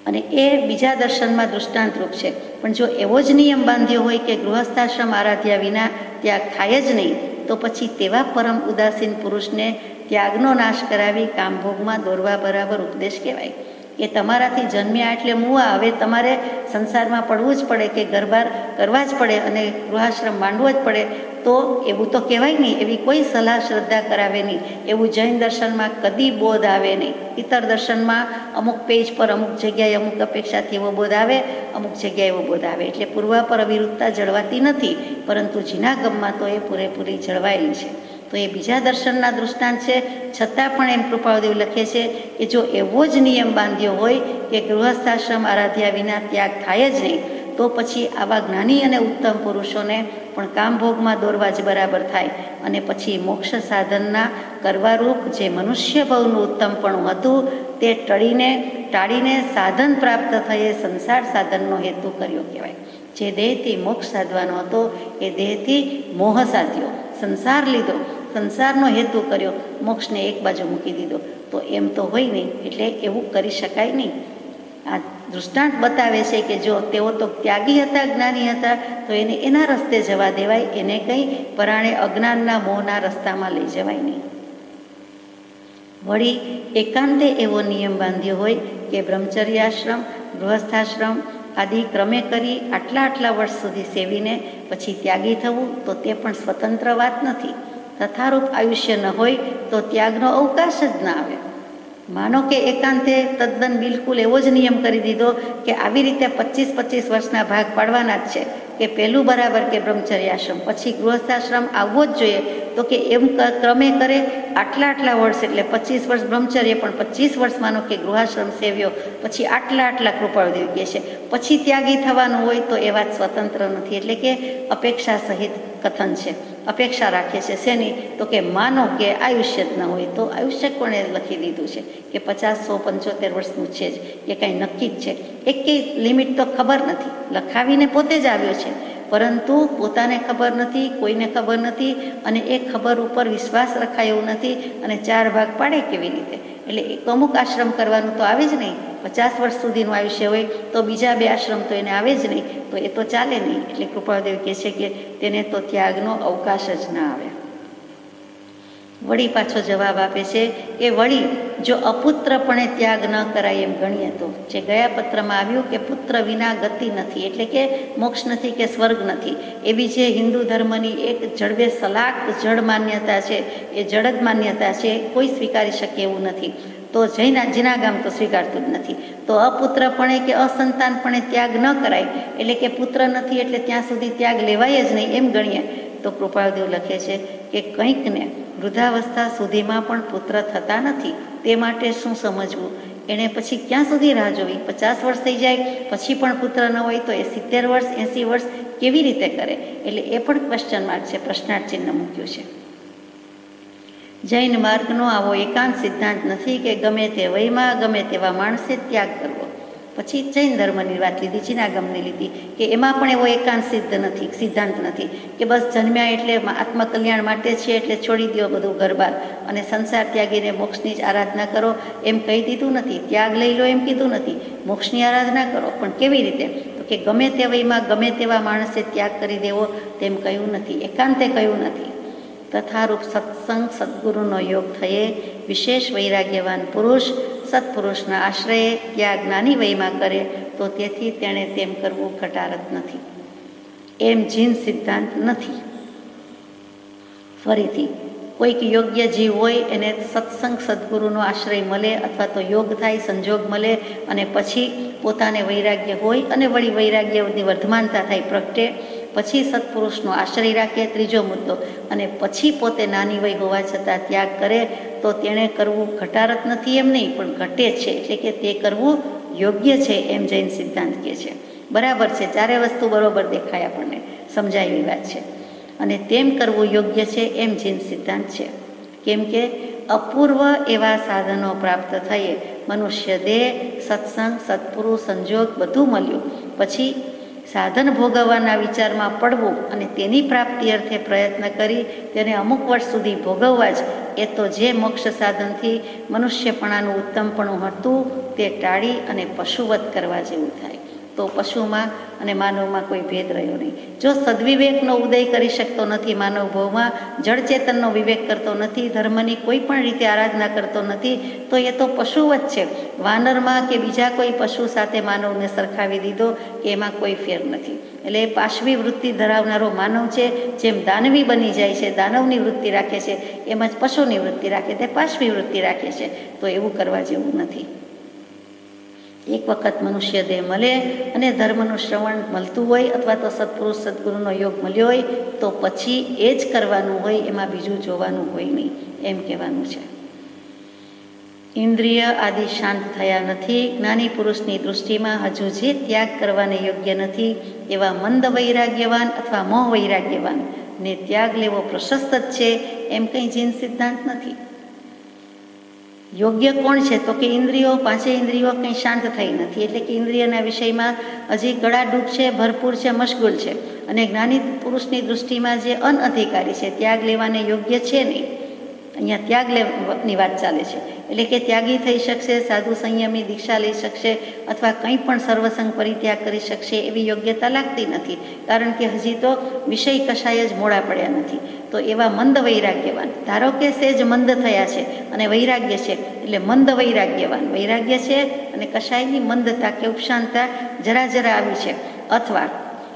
અને એ બીજા દર્શનમાં દૃષ્ટાંતરૂપ છે. પણ જો એવો જ નિયમ બાંધ્યો હોય કે ગૃહસ્થાશ્રમ આરાધ્યા વિના ત્યાગ થાય જ નહીં, તો પછી તેવા પરમ ઉદાસીન પુરુષને ત્યાગનો નાશ કરાવી કામભોગમાં દોરવા બરાબર ઉપદેશ કહેવાય. કે તમારાથી જન્મ્યા એટલે મુવા, હવે તમારે સંસારમાં પડવું જ પડે કે ગરબાર કરવા જ પડે અને ગૃહાશ્રમ માંડવો જ પડે, તો એવું તો કહેવાય નહીં. એવી કોઈ સલાહ શ્રદ્ધા કરાવે નહીં. એવું જૈન દર્શનમાં કદી બોધ આવે નહીં. ઇતર દર્શનમાં અમુક પેજ પર અમુક જગ્યાએ અમુક અપેક્ષાથી એવો બોધ આવે, અમુક જગ્યાએ એવો બોધ આવે. એટલે પૂર્વાપર અવિરુદ્ધતા જળવાતી નથી, પરંતુ જીનાગમમાં તો એ પૂરેપૂરી જળવાયેલી છે. તો એ બીજા દર્શનના દૃષ્ટાંત છે. છતાં પણ એમ કૃપાળુદેવ લખે છે કે જો એવો જ નિયમ બાંધ્યો હોય કે ગૃહસ્થાશ્રમ આરાધ્યા વિના ત્યાગ થાય જ નહીં, તો પછી આવા જ્ઞાની અને ઉત્તમ પુરુષોને પણ કામભોગમાં દોરવા જ બરાબર થાય. અને પછી મોક્ષ સાધનના કરવારૂપ જે મનુષ્ય ભવનું ઉત્તમપણું હતું તે ટાળીને સાધન પ્રાપ્ત થયે સંસાર સાધનનો હેતુ કર્યો કહેવાય. જે દેહથી મોક્ષ સાધવાનો હતો એ દેહથી મોહ સાધ્યો, સંસાર લીધો, સંસારનો હેતુ કર્યો, મોક્ષને એક બાજુ મૂકી દીધો. તો એમ તો હોય નહીં, એટલે એવું કરી શકાય નહીં. આ દૃષ્ટાંત બતાવે છે કે જો તેઓ તો ત્યાગી હતા, જ્ઞાની હતા, તો એને એના રસ્તે જવા દેવાય, એને કંઈ પરાણે અજ્ઞાનના મોહના રસ્તામાં લઈ જવાય નહીં. વળી એકાંતે એવો નિયમ બાંધ્યો હોય કે બ્રહ્મચર્યાશ્રમ, ગૃહસ્થાશ્રમ આદિ ક્રમે કરી આટલા વર્ષ સુધી સેવીને પછી ત્યાગી થવું, તો તે પણ સ્વતંત્ર વાત નથી. તથારૂપ આયુષ્ય ન હોય તો ત્યાગનો અવકાશ જ ના આવે. માનો કે એકાંતે તદ્દન બિલકુલ એવો જ નિયમ કરી દીધો કે આવી રીતે 25-25 વર્ષના ભાગ પાડવાના જ છે, કે પહેલું બરાબર કે બ્રહ્મચર્યાશ્રમ, પછી ગૃહસ્થાશ્રમ આવવો જ જોઈએ, તો કે એમ ક્રમે કરે આટલા વર્ષ, એટલે 25 વર્ષ બ્રહ્મચર્ય, પણ 25 વર્ષ માનો કે ગૃહાશ્રમ સેવ્યો, પછી આટલા કૃપાળુદેવ કહે છે પછી ત્યાગી થવાનું હોય, તો એ વાત સ્વતંત્ર નથી. એટલે કે અપેક્ષા સહિત કથન છે. અપેક્ષા રાખે છે શેની? તો કે માનો કે આયુષ્ય જ ન હોય, તો આયુષ્ય કોણે લખી દીધું છે કે 50, 100, 75 વર્ષનું છે જ, એ કાંઈ નક્કી જ છે? એકેય લિમિટ તો ખબર નથી. લખાવીને પોતે જ આવ્યો છે, પરંતુ પોતાને ખબર નથી, કોઈને ખબર નથી, અને એ ખબર ઉપર વિશ્વાસ રખાય એવું નથી, અને 4 ભાગ પાડે કેવી રીતે? એટલે એક અમુક આશ્રમ કરવાનું તો આવે જ નહીં. 50 વર્ષ સુધીનું આયુષ્ય હોય તો બીજા 2 આશ્રમ તો એને આવે જ નહીં, તો એ તો ચાલે નહીં. એટલે કૃપાળુદેવ કહે છે કે તેને તો ત્યાગનો અવકાશ જ ના આવે. વળી પાછો જવાબ આપે છે કે વળી જો અપુત્રપણે ત્યાગ ન કરાય એમ ગણીએ તો, જે ગયા પત્રમાં આવ્યું કે પુત્ર વિના ગતિ નથી, એટલે કે મોક્ષ નથી કે સ્વર્ગ નથી, એવી જે હિન્દુ ધર્મની એક જડબે સલાક જડ માન્યતા છે, એ જડ જ માન્યતા છે, કોઈ સ્વીકારી શકે એવું નથી. તો જીનાગામ તો સ્વીકારતું જ નથી. તો અપુત્રપણે કે અસંતાનપણે ત્યાગ ન કરાય, એટલે કે પુત્ર નથી એટલે ત્યાં સુધી ત્યાગ લેવાય જ નહીં એમ ગણીએ, તો કૃપાળુદેવ લખે છે કે કંઈકને વૃદ્ધાવસ્થા સુધીમાં પણ પુત્ર થતા નથી, તે માટે શું સમજવું? એણે પછી ક્યાં સુધી રાહ જોવી? 50 વર્ષ થઈ જાય પછી પણ પુત્ર ન હોય તો એ 70 વર્ષ 80 વર્ષ કેવી રીતે કરે? એટલે એ પણ ક્વેશ્ચન માર્ક છે, પ્રશ્નાર્થ ચિહ્ન મૂક્યું છે. જૈન માર્ગનો આવો એકાંત સિદ્ધાંત નથી કે ગમે તે વયમાં ગમે તેવા માણસે ત્યાગ કરવો. પછી જૈન ધર્મની વાત લીધી, જીનાગમની લીધી, કે એમાં પણ એવો એકાંત સિદ્ધાંત નથી કે બસ જન્મ્યા એટલે આત્મકલ્યાણ માટે છે એટલે છોડી દો બધું ઘરબાર અને સંસાર ત્યાગીને મોક્ષની જ આરાધના કરો, એમ કહી દીધું નથી. ત્યાગ લઈ લો એમ કીધું નથી, મોક્ષની આરાધના કરો. પણ કેવી રીતે? તો કે ગમે તે વયમાં ગમે તેવા માણસે ત્યાગ કરી દેવો તેમ કહ્યું નથી, એકાંતે કહ્યું નથી. તથારૂપ સત્સંગ સદગુરુનો યોગ થયે વિશેષ વૈરાગ્યવાન પુરુષ સત્પુરુષના આશ્રયે ત્યાગ નાની વયમાં કરે તો તેથી તેણે તેમ કરવું ઘટારત નથી, એમ જીન સિદ્ધાંત નથી. ફરીથી કોઈક યોગ્ય જીવ હોય એને સત્સંગ સદગુરુનો આશ્રય મળે અથવા તો યોગ થાય, સંજોગ મળે, અને પછી પોતાને વૈરાગ્ય હોય અને વળી વૈરાગ્યની વર્ધમાનતા થાય, પ્રગટે, પછી સત્પુરુષનો આશ્રય રાખે, ત્રીજો મુદ્દો, અને પછી પોતે નાની વય હોવા છતાં ત્યાગ કરે તો તેણે કરવું ઘટારત નથી એમ નહીં, પણ ઘટે છે. એટલે કે તે કરવું યોગ્ય છે એમ જૈન સિદ્ધાંત કહે છે. બરાબર છે, 4 વસ્તુ બરોબર દેખાય, આપણને સમજાય એવી વાત છે. અને તેમ કરવું યોગ્ય છે એમ જૈન સિદ્ધાંત છે. કેમ કે અપૂર્વ એવા સાધનો પ્રાપ્ત થયે મનુષ્ય દેહ, સત્સંગ, સત્પુરુષ, સંજોગ બધું મળ્યું, પછી સાધન ભોગવવાના વિચારમાં પડવું અને તેની પ્રાપ્તિ અર્થે પ્રયત્ન કરી તેને અમુક વર્ષ સુધી ભોગવવા જ, એ તો જે મોક્ષ સાધનથી મનુષ્યપણાનું ઉત્તમપણું હતું તે ટાળી અને પશુવત કરવા જેવું થાય. તો પશુમાં અને માનવમાં કોઈ ભેદ રહ્યો નહીં. જો સદવિવેકનો ઉદય કરી શકતો નથી માનવ ભાવમાં, જળચેતનનો વિવેક કરતો નથી, ધર્મની કોઈ પણ રીતે આરાધના કરતો નથી, તો એ તો પશુવત છે. વાનરમાં કે બીજા કોઈ પશુ સાથે માનવને સરખાવી દીધો કે એમાં કોઈ ફેર નથી. એટલે પાશવી વૃત્તિ ધરાવનારો માનવ છે, જેમ દાનવી બની જાય છે, દાનવની વૃત્તિ રાખે છે, એમ જ પશુની વૃત્તિ રાખે, તે પાશવી વૃત્તિ રાખે છે. તો એવું કરવા જેવું નથી. એક વખત મનુષ્ય દેહ મળે અને ધર્મનું શ્રવણ મળતું હોય અથવા તો સત્પુરુષ સદગુરુનો યોગ મળ્યો હોય તો પછી એ જ કરવાનું હોય, એમાં બીજું જોવાનું હોય નહીં, એમ કહેવાનું છે. ઇન્દ્રિય આદિ શાંત થયા નથી. જ્ઞાની પુરુષની દૃષ્ટિમાં હજુ જે ત્યાગ કરવાને યોગ્ય નથી એવા મંદ વૈરાગ્યવાન અથવા મોહ વૈરાગ્યવાન ને ત્યાગ લેવો પ્રશસ્ત જ છે, એમ કંઈ જીન સિદ્ધાંત નથી. યોગ્ય કોણ છે? તો કે ઇન્દ્રિયો, પાંચે ઇન્દ્રિયો કંઈ શાંત થઈ નથી. એટલે કે ઇન્દ્રિયના વિષયમાં હજી ગળાડૂબ છે, ભરપૂર છે, મશગુલ છે. અને જ્ઞાની પુરુષની દૃષ્ટિમાં જે અનઅધિકારી છે, ત્યાગ લેવાને યોગ્ય છે નહીં. અહીંયા ત્યાગ લેવાની વાત ચાલે છે. એટલે કે ત્યાગી થઈ શકશે, સાધુ સંયમી દીક્ષા લઈ શકશે અથવા કંઈ પણ સર્વસંગ પરિત્યાગ કરી શકશે એવી યોગ્યતા લાગતી નથી. કારણ કે હજી તો વિષય કશાય જ મોડા પડ્યા નથી. તો એવા મંદ વૈરાગ્યવાન, ધારો કે સેજ મંદ થયા છે અને વૈરાગ્ય છે, એટલે મંદ વૈરાગ્યવાન, વૈરાગ્ય છે અને કશાયની મંદતા કે ઉપશાંતતા જરા જરા આવી છે, અથવા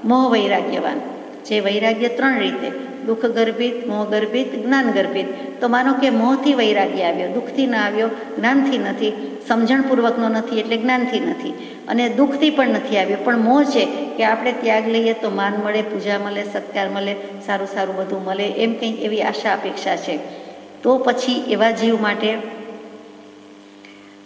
મોહ વૈરાગ્યવાન, જે વૈરાગ્ય ત્રણ રીતે, દુઃખ ગર્ભિત, મોહ ગર્ભિત, જ્ઞાન ગર્ભિત. તો માનો કે મોહથી વૈરાગ્ય આવ્યો, દુઃખથી ના આવ્યો, જ્ઞાનથી નથી, સમજણપૂર્વકનો નથી એટલે જ્ઞાનથી નથી, અને દુઃખથી પણ નથી આવ્યો, પણ મોહ છે કે આપણે ત્યાગ લઈએ તો માન મળે, પૂજા મળે, સત્કાર મળે, સારું સારું બધું મળે, એમ કંઈક એવી આશા અપેક્ષા છે. તો પછી એવા જીવ માટે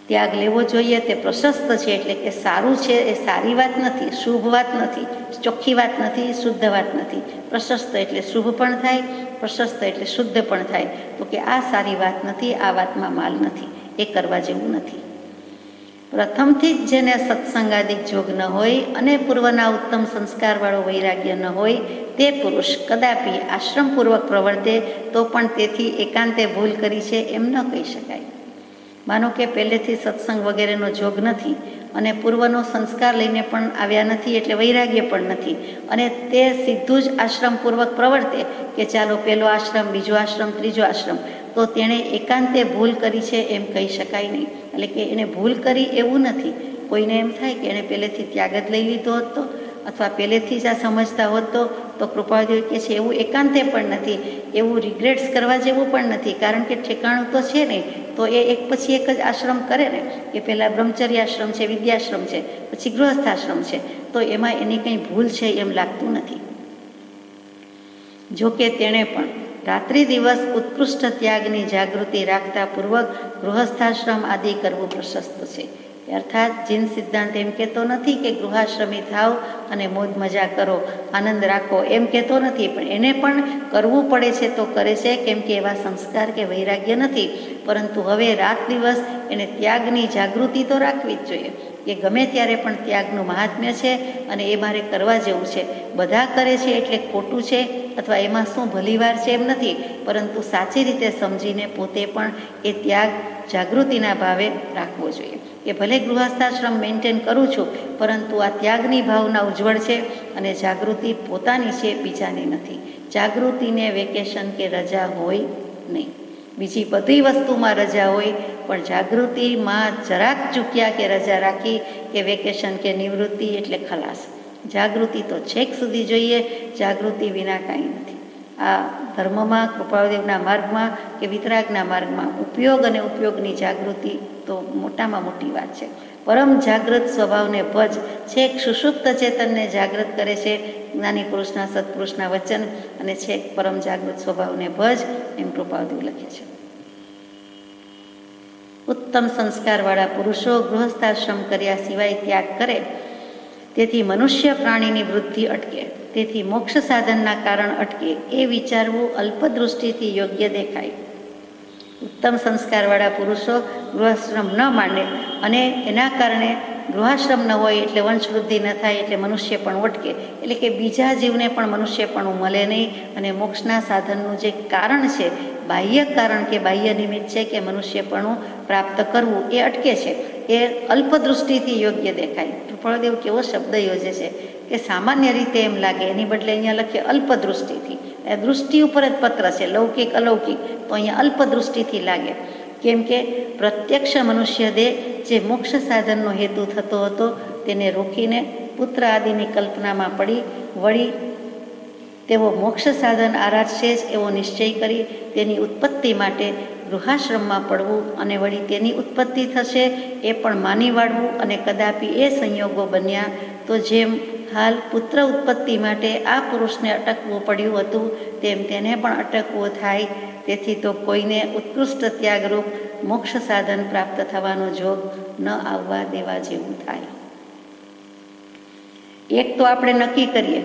ત્યાગ લેવો જોઈએ. તે પ્રશસ્ત છે, એટલે કે સારું છે, એ સારી વાત નથી, શુભ વાત નથી, ચોખ્ખી વાત નથી, શુદ્ધ વાત નથી. પ્રશસ્ત એટલે શુભ પણ થાય, પ્રશસ્ત એટલે શુદ્ધ પણ થાય. તો કે આ સારી વાત નથી, આ વાતમાં માલ નથી, એ કરવા જેવું નથી. પ્રથમથી જ જેને સત્સંગાદિક જોગ ન હોય અને પૂર્વના ઉત્તમ સંસ્કારવાળો વૈરાગ્ય ન હોય તે પુરુષ કદાપી આશ્રમપૂર્વક પ્રવર્તે તો પણ તેથી એકાંતે ભૂલ કરી છે એમ ન કહી શકાય. માનો કે પહેલેથી સત્સંગ વગેરેનો જોગ નથી અને પૂર્વનો સંસ્કાર લઈને પણ આવ્યા નથી, એટલે વૈરાગ્ય પણ નથી, અને તે સીધું જ આશ્રમપૂર્વક પ્રવર્તે કે ચાલો પહેલો આશ્રમ, બીજો આશ્રમ, ત્રીજો આશ્રમ, તો તેણે એકાંતે ભૂલ કરી છે એમ કહી શકાય નહીં. એટલે કે એને ભૂલ કરી એવું નથી. કોઈને એમ થાય કે એણે પહેલેથી ત્યાગ જ લઈ લીધો હતો અથવા પહેલેથી જ આ સમજતા હોત તો કૃપાદેવ કહે છે એવું એકાંતે પણ નથી, એવું રિગ્રેટ્સ કરવા જેવું પણ નથી. કારણ કે ઠેકાણું તો છે નહીં, તો એ એક પછી એક જ આશ્રમ કરે ને, કે પહેલાં બ્રહ્મચર્ય આશ્રમ છે, વિદ્યાશ્રમ છે, પછી ગૃહસ્થાશ્રમ છે, તો એમાં એની કંઈ ભૂલ છે એમ લાગતું નથી. જોકે તેણે પણ રાત્રિ દિવસ ઉત્કૃષ્ટ ત્યાગની જાગૃતિ રાખતા પૂર્વક ગૃહસ્થાશ્રમ આદિ કરવું પ્રશસ્ત છે. અર્થાત જીન સિદ્ધાંત એમ કહેતો નથી કે ગૃહાશ્રમી થાવ અને મોજ મજા કરો, આનંદ રાખો, એમ કહેતો નથી, પણ એને પણ કરવું પડે છે તો કરે છે, કેમ કે એવા સંસ્કાર કે વૈરાગ્ય નથી. પરંતુ હવે રાત દિવસ એને ત્યાગની જાગૃતિ તો રાખવી જ જોઈએ કે ગમે ત્યારે પણ ત્યાગનું મહાત્મ્ય છે અને એ મારે કરવા જેવું છે. બધા કરે છે એટલે ખોટું છે અથવા એમાં શું ભલીવાર છે એમ નથી, પરંતુ સાચી રીતે સમજીને પોતે પણ એ ત્યાગ જાગૃતિના ભાવે રાખવો જોઈએ કે ભલે ગૃહસ્થાશ્રમ મેન્ટેન કરું છું, પરંતુ આ ત્યાગની ભાવના ઉજ્જવળ છે અને જાગૃતિ પોતાની છે, બીજાની નથી. જાગૃતિને વેકેશન કે રજા હોય નહીં, બીજી બધી વસ્તુમાં રજા હોય, પણ જાગૃતિમાં જરાક ચૂક્યા કે રજા રાખી કે વેકેશન કે નિવૃત્તિ એટલે ખલાસ. જાગૃતિ તો છેક સુધી જોઈએ, જાગૃતિ વિના કાંઈ નથી. આ ધર્મમાં, કૃપાદેવના માર્ગમાં કે વિતરાગના માર્ગમાં ઉપયોગ અને ઉપયોગની જાગૃતિ તો મોટામાં મોટી વાત છે. પરમ જાગૃત સ્વભાવને ભજ, છેક સુષુપ્ત ચેતનને જાગૃત કરે છે જ્ઞાની પુરુષના, સત્પુરુષના વચન, અને છેક પરમ જાગૃત સ્વભાવને ભજ, એમ કૃપાદેવ લખે છે. ઉત્તમ સંસ્કારવાળા પુરુષો ગૃહસ્થાશ્રમ કર્યા સિવાય ત્યાગ કરે, તેથી મનુષ્ય પ્રાણીની વૃદ્ધિ અટકે, તેથી મોક્ષ સાધનના કારણ અટકે, એ વિચારવું અલ્પદૃષ્ટિથી યોગ્ય દેખાય. ઉત્તમ સંસ્કારવાળા પુરુષો ગૃહાશ્રમ ન માંડે અને એના કારણે ગૃહાશ્રમ ન હોય એટલે વંશવૃદ્ધિ ન થાય એટલે મનુષ્ય પણ વટકે, એટલે કે બીજા જીવને પણ મનુષ્યપણું મળે નહીં અને મોક્ષના સાધનનું જે કારણ છે, બાહ્ય કારણ કે બાહ્ય નિમિત્ત છે કે મનુષ્યપણું પ્રાપ્ત કરવું એ અટકે છે, એ અલ્પદૃષ્ટિથી યોગ્ય દેખાય. ફળદેવ કેવો શબ્દ યોજે છે કે સામાન્ય રીતે એમ લાગે, એની બદલે અહીંયા લખીએ અલ્પદૃષ્ટિથી. એ દૃષ્ટિ ઉપર જ પત્ર છે, લૌકિક અલૌકિક, તો અહીંયા અલ્પદૃષ્ટિથી લાગે. કેમ કે પ્રત્યક્ષ મનુષ્ય દેહ જે મોક્ષ સાધનનો હેતુ થતો હતો તેને રોકીને પુત્ર આદિની કલ્પનામાં પડી વળી તેઓ મોક્ષ સાધન આરાધશે જ એવો નિશ્ચય કરી તેની ઉત્પત્તિ માટે ગૃહાશ્રમમાં પડવું અને વળી તેની ઉત્પત્તિ થશે એ પણ માની વાળવું અને કદાપી એ સંયોગો બન્યા તો જેમ હાલ પુત્ર ઉત્પત્તિ માટે આ પુરુષને અટકવું પડ્યું હતું તેમ તેને પણ અટકવું થાય. તેથી તો કોઈને ઉત્કૃષ્ટ ત્યાગરૂપ મોક્ષ સાધન પ્રાપ્ત થવાનો જોગ ન આવવા દેવા જેવું થાય. એક તો આપણે નક્કી કરીએ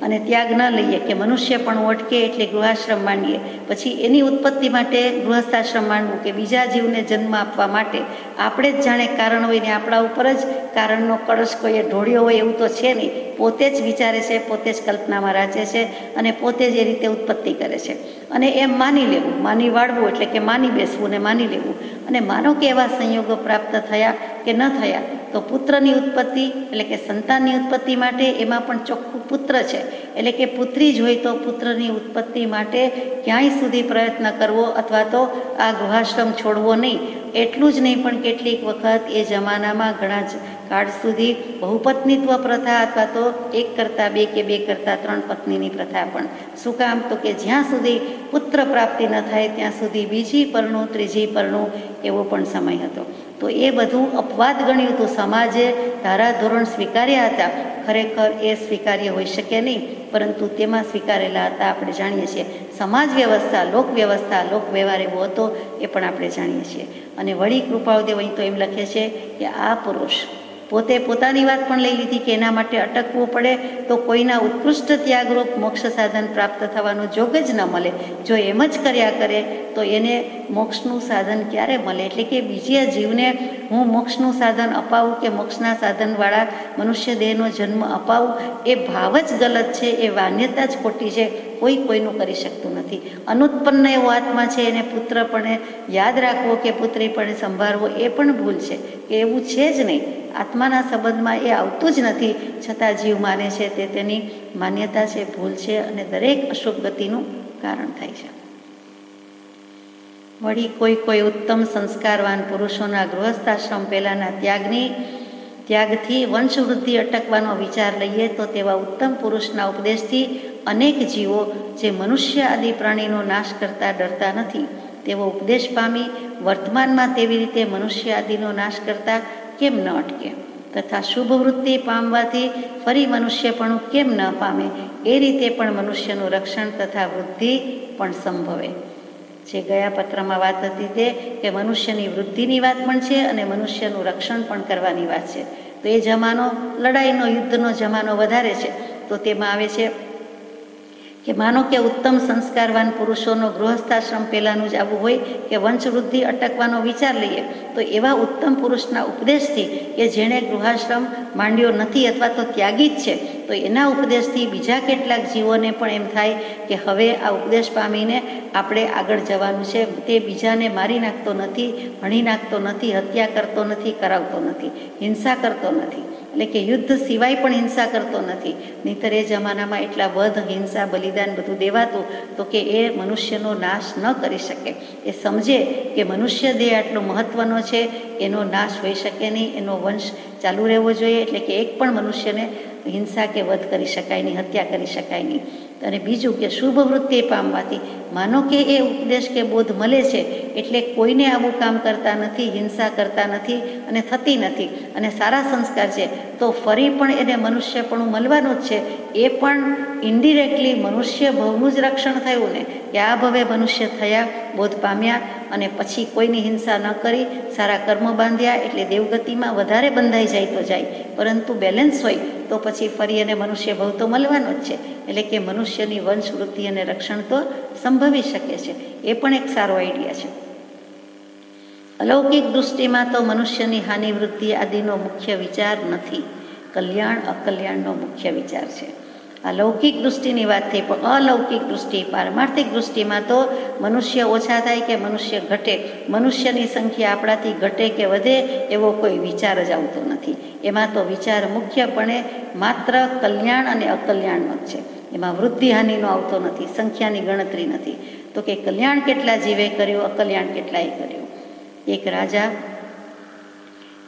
અને ત્યાગ ન લઈએ કે મનુષ્ય પણ અટકે એટલે ગૃહાશ્રમ માંડીએ, પછી એની ઉત્પત્તિ માટે ગૃહસ્થાશ્રમ માંડવું કે બીજા જીવને જન્મ આપવા માટે આપણે જ જાણે કારણ હોય ને આપણા ઉપર જ કારણનો કળશ કોઈએ ઢોળ્યો હોય એવું તો છે નહીં. પોતે જ વિચારે છે, પોતે જ કલ્પનામાં રાચે છે અને પોતે જ એ રીતે ઉત્પત્તિ કરે છે અને એમ માની લેવું, માની વાળવું એટલે કે માની બેસવું ને માની લેવું. અને માનો કે એવા સંયોગો પ્રાપ્ત થયા કે ન થયા તો પુત્રની ઉત્પત્તિ એટલે કે સંતાનની ઉત્પત્તિ માટે એમાં પણ ચોખ્ખું પુત્ર છે, એટલે કે પુત્રી જ હોય તો પુત્રની ઉત્પત્તિ માટે ક્યાંય સુધી પ્રયત્ન કરવો અથવા તો આ ગૃહાશ્રમ છોડવો નહીં. એટલું જ નહીં પણ કેટલીક વખત એ જમાનામાં ઘણા જ કાળ સુધી બહુપત્નીત્વ પ્રથા અથવા તો એક કરતાં બે કે બે કરતાં ત્રણ પત્નીની પ્રથા પણ. શું કામ? તો કે જ્યાં સુધી પુત્ર પ્રાપ્તિ ન થાય ત્યાં સુધી બીજી પરણું, ત્રીજી પરણું એવો પણ સમય હતો. તો એ બધું અપવાદ ગણ્યું હતું. સમાજે ધારાધોરણ સ્વીકાર્યા હતા, ખરેખર એ સ્વીકાર્ય હોઈ શકે નહીં, પરંતુ તેમાં સ્વીકારેલા હતા આપણે જાણીએ છીએ. સમાજ વ્યવસ્થા, લોક વ્યવસ્થા, લોક વ્યવહાર એવો હતો એ પણ આપણે જાણીએ છીએ. અને વળી કૃપાળદેવ અહીં તો એમ લખે છે કે આ પુરુષ પોતે પોતાની વાત પણ લઈ લીધી કે એના માટે અટકવું પડે તો કોઈના ઉત્કૃષ્ટ ત્યાગરૂપ મોક્ષ સાધન પ્રાપ્ત થવાનો જોગ જ ન મળે. જો એમ જ કર્યા કરે તો એને મોક્ષનું સાધન ક્યારે મળે? એટલે કે બીજા જીવને હું મોક્ષનું સાધન અપાવું કે મોક્ષના સાધનવાળા મનુષ્ય દેહનો જન્મ અપાવું એ ભાવ જ ગલત છે, એ માન્યતા જ ખોટી છે. કોઈ કોઈનું કરી શકતું નથી. અનુત્પન્ન એવો આત્મા છે, એને પુત્ર પણ યાદ રાખવો કે પુત્રી પણ સંભાળવો એ પણ ભૂલ છે કે એવું છે જ નહીં. આત્માના સંબંધમાં એ આવતું જ નથી, છતાં જીવ માને છે તે તેની માન્યતા છે, ભૂલ છે અને દરેક અશુભ ગતિનું કારણ થાય છે. વળી કોઈ ઉત્તમ સંસ્કારવાન પુરુષોના ગૃહસ્થાશ્રમ પહેલાંના ત્યાગથી વંશવૃદ્ધિ અટકવાનો વિચાર લઈએ તો તેવા ઉત્તમ પુરુષના ઉપદેશથી અનેક જીવો જે મનુષ્ય આદિ પ્રાણીનો નાશ કરતા ડરતા નથી તેવો ઉપદેશ પામી વર્તમાનમાં તેવી રીતે મનુષ્ય આદિનો નાશ કરતા કેમ ન અટકે તથા શુભ વૃત્તિ પામવાથી ફરી મનુષ્યપણું કેમ ન પામે, એ રીતે પણ મનુષ્યનું રક્ષણ તથા વૃદ્ધિ પણ સંભવે. જે ગયા પત્રમાં વાત હતી તે કે મનુષ્યની વૃદ્ધિની વાત પણ છે અને મનુષ્યનું રક્ષણ પણ કરવાની વાત છે. તો એ જમાનો લડાઈનો, યુદ્ધનો જમાનો વધારે છે. તો તેમાં આવે છે કે માનો કે ઉત્તમ સંસ્કારવાન પુરુષોનો ગૃહસ્થાશ્રમ પહેલાંનું જ આવું હોય કે વંશવૃદ્ધિ અટકવાનો વિચાર લઈએ તો એવા ઉત્તમ પુરુષના ઉપદેશથી કે જેણે ગૃહાશ્રમ માંડ્યો નથી અથવા તો ત્યાગી જ છે, તો એના ઉપદેશથી બીજા કેટલાક જીવોને પણ એમ થાય કે હવે આ ઉપદેશ પામીને આપણે આગળ જવાનું છે. તે બીજાને મારી નાખતો નથી, હણી નાખતો નથી, હત્યા કરતો નથી, કરાવતો નથી, હિંસા કરતો નથી, એટલે કે યુદ્ધ સિવાય પણ હિંસા કરતો નથી. નહીંતર એ જમાનામાં એટલા વધ, હિંસા, બલિદાન બધું દેવાતું તો કે એ મનુષ્યનો નાશ ન કરી શકે. એ સમજે કે મનુષ્ય દેહ આટલો મહત્વનો છે, એનો નાશ હોઈ શકે નહીં, એનો વંશ ચાલુ રહેવો જોઈએ. એટલે કે એક પણ મનુષ્યને હિંસા કે વધ કરી શકાય નહીં, હત્યા કરી શકાય નહીં. અને બીજું કે શુભ વૃત્તિ પામવાથી માનો કે એ ઉપદેશ કે બોધ મળે છે એટલે કોઈને આવું કામ કરતા નથી, હિંસા કરતા નથી અને થતી નથી અને સારા સંસ્કાર છે તો ફરી પણ એને મનુષ્યપણું મળવાનું જ છે. એ પણ ઇન્ડિરેક્ટલી મનુષ્ય ભવનું જ રક્ષણ થયું ને કે આ ભવે મનુષ્ય થયા, બોધ પામ્યા અને પછી કોઈની હિંસા ન કરી સારા કર્મ બાંધ્યા એટલે દેવગતિમાં વધારે બંધાઈ જાય તો જાય, પરંતુ બેલેન્સ હોય તો પછી ફરી એને મનુષ્ય ભવ તો મળવાનો જ છે. એટલે કે મનુષ્યની વંશવૃદ્ધિ અને રક્ષણ તો સંભવી શકે છે. એ પણ એક સારો આઈડિયા છે. અલૌકિક દૃષ્ટિમાં તો મનુષ્યની હાનિ વૃદ્ધિ આદિનો મુખ્ય વિચાર નથી, કલ્યાણ અકલ્યાણનો મુખ્ય વિચાર છે. આ લૌકિક દૃષ્ટિની વાત થઈ, પણ અલૌકિક દૃષ્ટિ, પારમાર્થિક દૃષ્ટિમાં તો મનુષ્ય ઓછા થાય કે મનુષ્ય ઘટે, મનુષ્યની સંખ્યા આપણાથી ઘટે કે વધે એવો કોઈ વિચાર જ આવતો નથી. એમાં તો વિચાર મુખ્યપણે માત્ર કલ્યાણ અને અકલ્યાણનો જ છે. એમાં વૃદ્ધિ હાનિનો આવતો નથી, સંખ્યાની ગણતરી નથી. તો કે કલ્યાણ કેટલા જીવે કર્યું, અકલ્યાણ કેટલાએ કર્યું. એક રાજા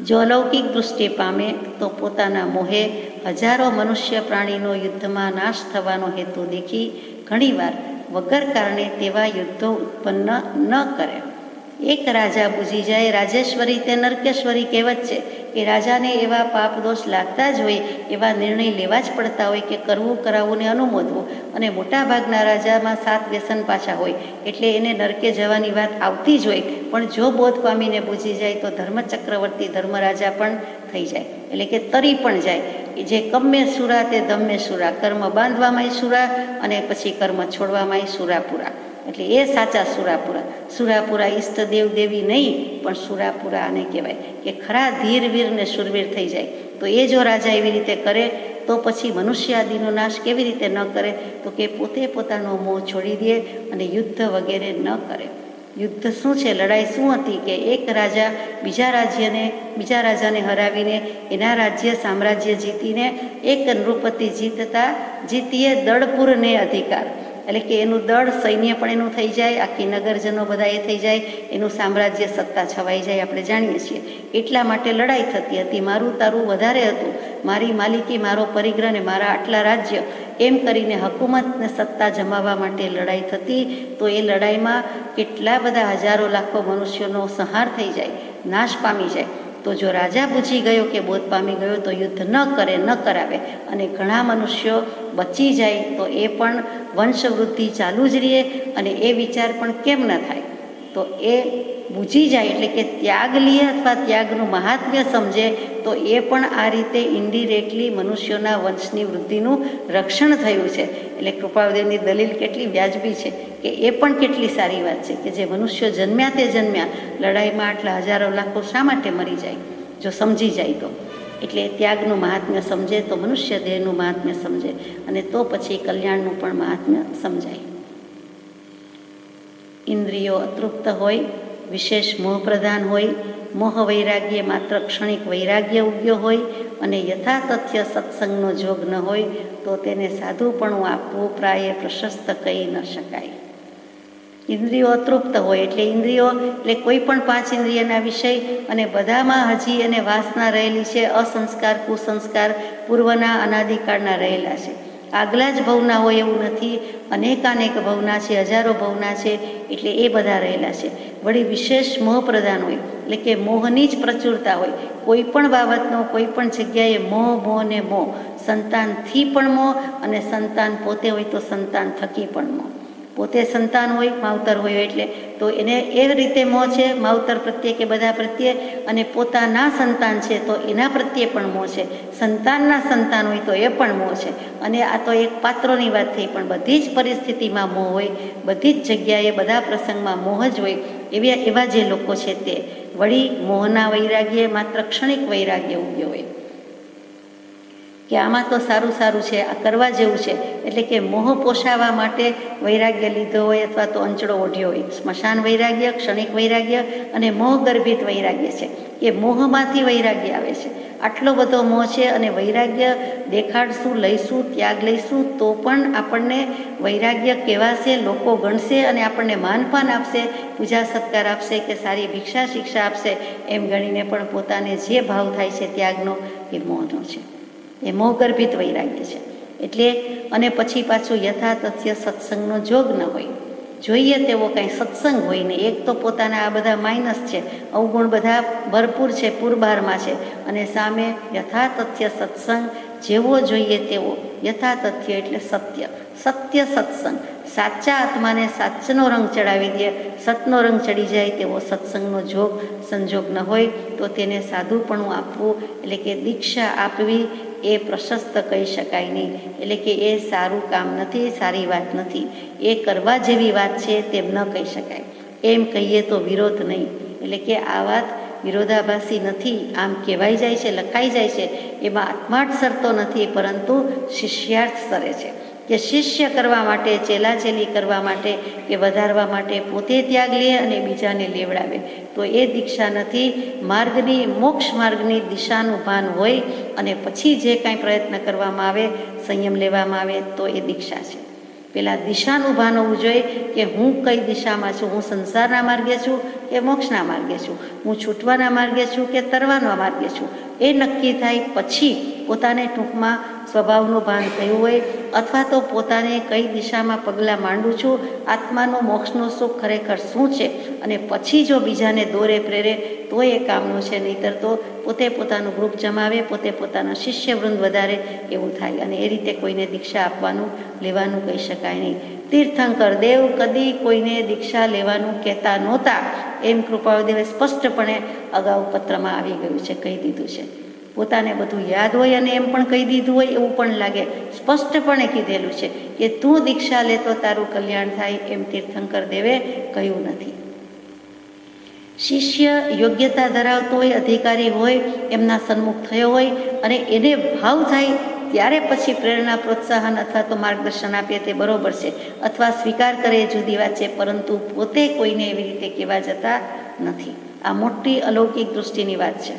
જો અલૌકિક દૃષ્ટિ પામે તો પોતાના મોહે હજારો મનુષ્ય પ્રાણીનો યુદ્ધમાં નાશ થવાનો હેતુ દેખી ઘણીવાર વગર કારણે તેવા યુદ્ધો ઉત્પન્ન ન કરે. એક રાજા બૂજી જાય, રાજેશ્વરી તે નરકેશ્વરી કહેવત છે કે રાજાને એવા પાપ દોષ લાગતા જ હોય, એવા નિર્ણય લેવા જ પડતા હોય કે કરવું, કરાવવું ને અનુમોદવું. અને મોટાભાગના રાજામાં 7 વ્યસન પાછા હોય, એટલે એને નરકે જવાની વાત આવતી જ હોય. પણ જો બોધ પામીને બૂજી જાય તો ધર્મચક્રવર્તી ધર્મરાજા પણ થઈ જાય, એટલે કે તરી પણ જાય. જે કમ્મે સુરા તે ધમ્મે સુરા, કર્મ બાંધવામાંય સુરા અને પછી કર્મ છોડવામાંય સુરાપુરા. એટલે એ સાચા સુરાપુરા. સુરાપુરા ઈષ્ટદેવ દેવી નહીં, પણ સુરાપુરા આને કહેવાય કે ખરા ધીર વીર ને શુરવીર થઈ જાય. તો એ જો રાજા એવી રીતે કરે તો પછી મનુષ્ય આદિનો નાશ કેવી રીતે ન કરે? તો કે પોતે પોતાનો મોહ છોડી દે અને યુદ્ધ વગેરે ન કરે. યુદ્ધ શું છે, લડાઈ શું હતી કે એક રાજા બીજા રાજાને હરાવીને એના રાજ્ય સામ્રાજ્ય જીતીને એક નૃપતિ જીતીએ દળપુરને અધિકાર, એટલે કે એનું દળ સૈન્ય પણ એનું થઈ જાય, આખી નગરજનો બધા એ થઈ જાય, એનું સામ્રાજ્ય સત્તા છવાઈ જાય, આપણે જાણીએ છીએ. એટલા માટે લડાઈ થતી હતી. મારું તારું વધારે હતું, મારી માલિકી, મારો પરિગ્રહ ને મારા આટલા રાજ્ય, એમ કરીને હકુમતને સત્તા જમાવવા માટે લડાઈ થતી. તો એ લડાઈમાં કેટલા બધા હજારો લાખો મનુષ્યોનો સંહાર થઈ જાય, નાશ પામી જાય. તો જો રાજા બૂજી ગયો કે બોધ પામી ગયો તો યુદ્ધ ન કરે, ન કરાવે અને ઘણા મનુષ્યો બચી જાય તો એ પણ વંશવૃદ્ધિ ચાલુ જ રહે અને એ વિચાર પણ કેમ ન થાય? તો એ બૂજી જાય એટલે કે ત્યાગ લે અથવા ત્યાગનું મહાત્મ્ય સમજે તો એ પણ આ રીતે ઇન્ડિરેક્ટલી મનુષ્યોના વંશની વૃદ્ધિનું રક્ષણ થયું છે. એટલે કૃપાળદેવની દલીલ કેટલી વ્યાજબી છે કે એ પણ કેટલી સારી વાત છે કે જે મનુષ્યો જન્મ્યા તે જન્મ્યા, લડાઈમાં આટલા હજારો લાખો શા માટે મરી જાય? જો સમજી જાય તો. એટલે ત્યાગનું મહાત્મ્ય સમજે તો મનુષ્ય દેહનું મહાત્મ્ય સમજે અને તો પછી કલ્યાણનું પણ મહાત્મ્ય સમજાય. ઇન્દ્રિયો અતૃપ્ત હોય, વિશેષ મોહ પ્રધાન હોય, મોહ વૈરાગ્ય માત્ર ક્ષણિક વૈરાગ્ય ઉગ્યો હોય અને યથાતથ્ય સત્સંગનો જોગ ન હોય તો તેને સાધુપણું આપવું પ્રાય પ્રશસ્ત કહી ન શકાય. ઇન્દ્રિયો અતૃપ્ત હોય એટલે ઇન્દ્રિયો એટલે કોઈ પણ 5 ઇન્દ્રિયના વિષય અને બધામાં હજી એને વાસના રહેલી છે, અસંસ્કાર કુસંસ્કાર પૂર્વના અનાદિકાળના રહેલા છે. આગલા જ ભવના હોય એવું નથી, અનેકાનેક ભવના છે, હજારો ભવના છે, એટલે એ બધા રહેલા છે. વળી વિશેષ મોહ પ્રધાન હોય એટલે કે મોહની જ પ્રચુરતા હોય. કોઈ પણ બાબતનો કોઈ પણ જગ્યાએ મોહ, મોહ ને મોહ, સંતાનથી પણ મોહ અને સંતાન પોતે હોય તો સંતાન થકી પણ મોહ. પોતે સંતાન હોય, માવતર હોય એટલે તો એને એ રીતે મોહ છે માવતર પ્રત્યે કે બધા પ્રત્યે, અને પોતાના સંતાન છે તો એના પ્રત્યે પણ મોહ છે. સંતાનના સંતાન હોય તો એ પણ મોહ છે. અને આ તો એક પાત્રોની વાત થઈ, પણ બધી જ પરિસ્થિતિમાં મોહ હોય, બધી જ જગ્યાએ બધા પ્રસંગમાં મોહ જ હોય. એવા જે લોકો છે તે વળી મોહના વૈરાગ્ય માત્ર ક્ષણિક વૈરાગ્ય ઉગ્યો હોય કે આમાં તો સારું છે, આ કરવા જેવું છે, એટલે કે મોહ પોષાવા માટે વૈરાગ્ય લીધો હોય અથવા તો અંચળો ઓઢ્યો હોય. સ્મશાન વૈરાગ્ય, ક્ષણિક વૈરાગ્ય અને મોહ ગર્ભિત વૈરાગ્ય છે. એ મોહમાંથી વૈરાગ્ય આવે છે. આટલો બધો મોહ છે અને વૈરાગ્ય દેખાડશું, લઈશું, ત્યાગ લઈશું તો પણ આપણને વૈરાગ્ય કહેવાશે, લોકો ગણશે અને આપણને માનપાન આપશે, પૂજા સત્કાર આપશે કે સારી ભિક્ષા શિક્ષા આપશે, એમ ગણીને પણ પોતાને જે ભાવ થાય છે ત્યાગનો એ મોહનો છે. એ મોહગર્ભિત વૈરાગ્ય છે. એટલે અને પછી પાછું યથાતથ્ય સત્સંગનો જોગ ન હોય, જોઈએ તેવો કાંઈ સત્સંગ હોય ને. એક તો પોતાના આ બધા માઇનસ છે, અવગુણ બધા ભરપૂર છે, પૂરબહારમાં છે, અને સામે યથાતથ્ય સત્સંગ જેવો જોઈએ તેવો. યથાતથ્ય એટલે સત્ય સત્સંગ, સાચા આત્માને સાચનો રંગ ચડાવી દે, સતનો રંગ ચડી જાય તેવો સત્સંગનો સંજોગ ન હોય તો તેને સાધુપણું આપવું એટલે કે દીક્ષા આપવી એ પ્રશસ્ત કહી શકાય નહીં. એટલે કે એ સારું કામ નથી, સારી વાત નથી, એ કરવા જેવી વાત છે તેમ ન કહી શકાય. એમ કહીએ તો વિરોધ નહીં. એટલે કે આ વાત વિરોધાભાસી નથી, આમ કહેવાઈ જાય છે, લખાઈ જાય છે, એમાં આત્માર્થ સરતો નથી, પરંતુ શિષ્યાર્થ સરે છે કે શિષ્ય કરવા માટે, ચેલાચેલી કરવા માટે કે વધારવા માટે પોતે ત્યાગ લે અને બીજાને લેવડાવે, તો એ દીક્ષા નથી. માર્ગની, મોક્ષ માર્ગની દિશાનું ભાન હોય અને પછી જે કાંઈ પ્રયત્ન કરવામાં આવે, સંયમ લેવામાં આવે, તો એ દીક્ષા છે. પહેલાં દિશાનું ભાન હોવું જોઈએ કે હું કઈ દિશામાં છું, હું સંસારના માર્ગે છું કે મોક્ષના માર્ગે છું, હું છૂટવાના માર્ગે છું કે તરવાના માર્ગે છું, એ નક્કી થાય પછી પોતાને ટૂંકમાં સ્વભાવનું ભાન થયું હોય, અથવા તો પોતાને કઈ દિશામાં પગલાં માંડું છું, આત્માનું મોક્ષનું સુખ ખરેખર શું છે, અને પછી જો બીજાને દોરે પ્રેરે તો એ કામનું છે. નહીંતર તો પોતે પોતાનું ગ્રુપ જમાવે, પોતે પોતાના શિષ્યવૃંદ વધારે, એવું થાય, અને એ રીતે કોઈને દીક્ષા આપવાનું, લેવાનું કહી શકાય નહીં. તીર્થંકર દેવ કદી કોઈને દીક્ષા લેવાનું કહેતા નહોતા, એમ કૃપાળુદેવે સ્પષ્ટપણે અગાઉ પત્રમાં આવી ગયું છે, કહી દીધું છે. પોતાને બધું યાદ હોય અને એમ પણ કહી દીધું હોય એવું પણ લાગે, સ્પષ્ટપણે કીધેલું છે કે તું દીક્ષા લે તો તારું કલ્યાણ થાય, એમ તીર્થંકર દેવે કહ્યું નથી. શિષ્ય યોગ્યતા ધરાવતો હોય, અધિકારી હોય, એમના સન્મુખ થયો હોય અને એને ભાવ થાય ત્યારે પછી પ્રેરણા, પ્રોત્સાહન અથવા તો માર્ગદર્શન આપીએ તે બરોબર છે, અથવા સ્વીકાર કરે એ જુદી વાત છે, પરંતુ પોતે કોઈને એવી રીતે કહેવા જતા નથી. આ મોટી અલૌકિક દૃષ્ટિની વાત છે.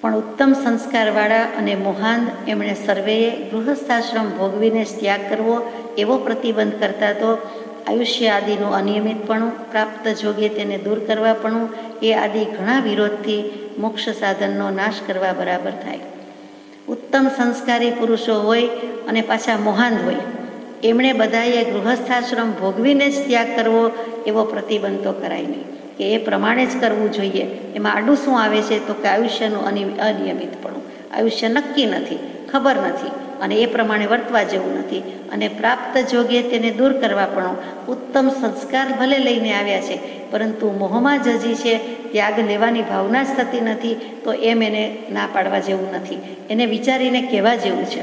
પણ ઉત્તમ સંસ્કારવાળા અને મોહાન એમણે સર્વેએ ગૃહસ્થાશ્રમ ભોગવીને ત્યાગ કરવો એવો પ્રતિબંધ કરતા તો આયુષ્ય આદિનું અનિયમિતપણું, પ્રાપ્ત જોગે તેને દૂર કરવાપણું, એ આદિ ઘણા વિરોધથી મોક્ષ સાધનનો નાશ કરવા બરાબર થાય. ઉત્તમ સંસ્કારી પુરુષો હોય અને પાછા મોહાન હોય, એમણે બધાએ ગૃહસ્થાશ્રમ ભોગવીને જ ત્યાગ કરવો એવો પ્રતિબંધ તો કરાય નહીં, કે એ પ્રમાણે જ કરવું જોઈએ. એમાં આડું શું આવે છે તો કે આયુષ્યનું અનિયમિતપણું, આયુષ્ય નક્કી નથી, ખબર નથી, અને એ પ્રમાણે વર્તવા જેવું નથી, અને પ્રાપ્ત જોગે તેને દૂર કરવા પણ ઉત્તમ સંસ્કાર ભલે લઈને આવ્યા છે, પરંતુ મોહમાં જજી છે, ત્યાગ લેવાની ભાવના જ થતી નથી, તો એમ એને ના પાડવા જેવું નથી, એને વિચારીને કહેવા જેવું છે.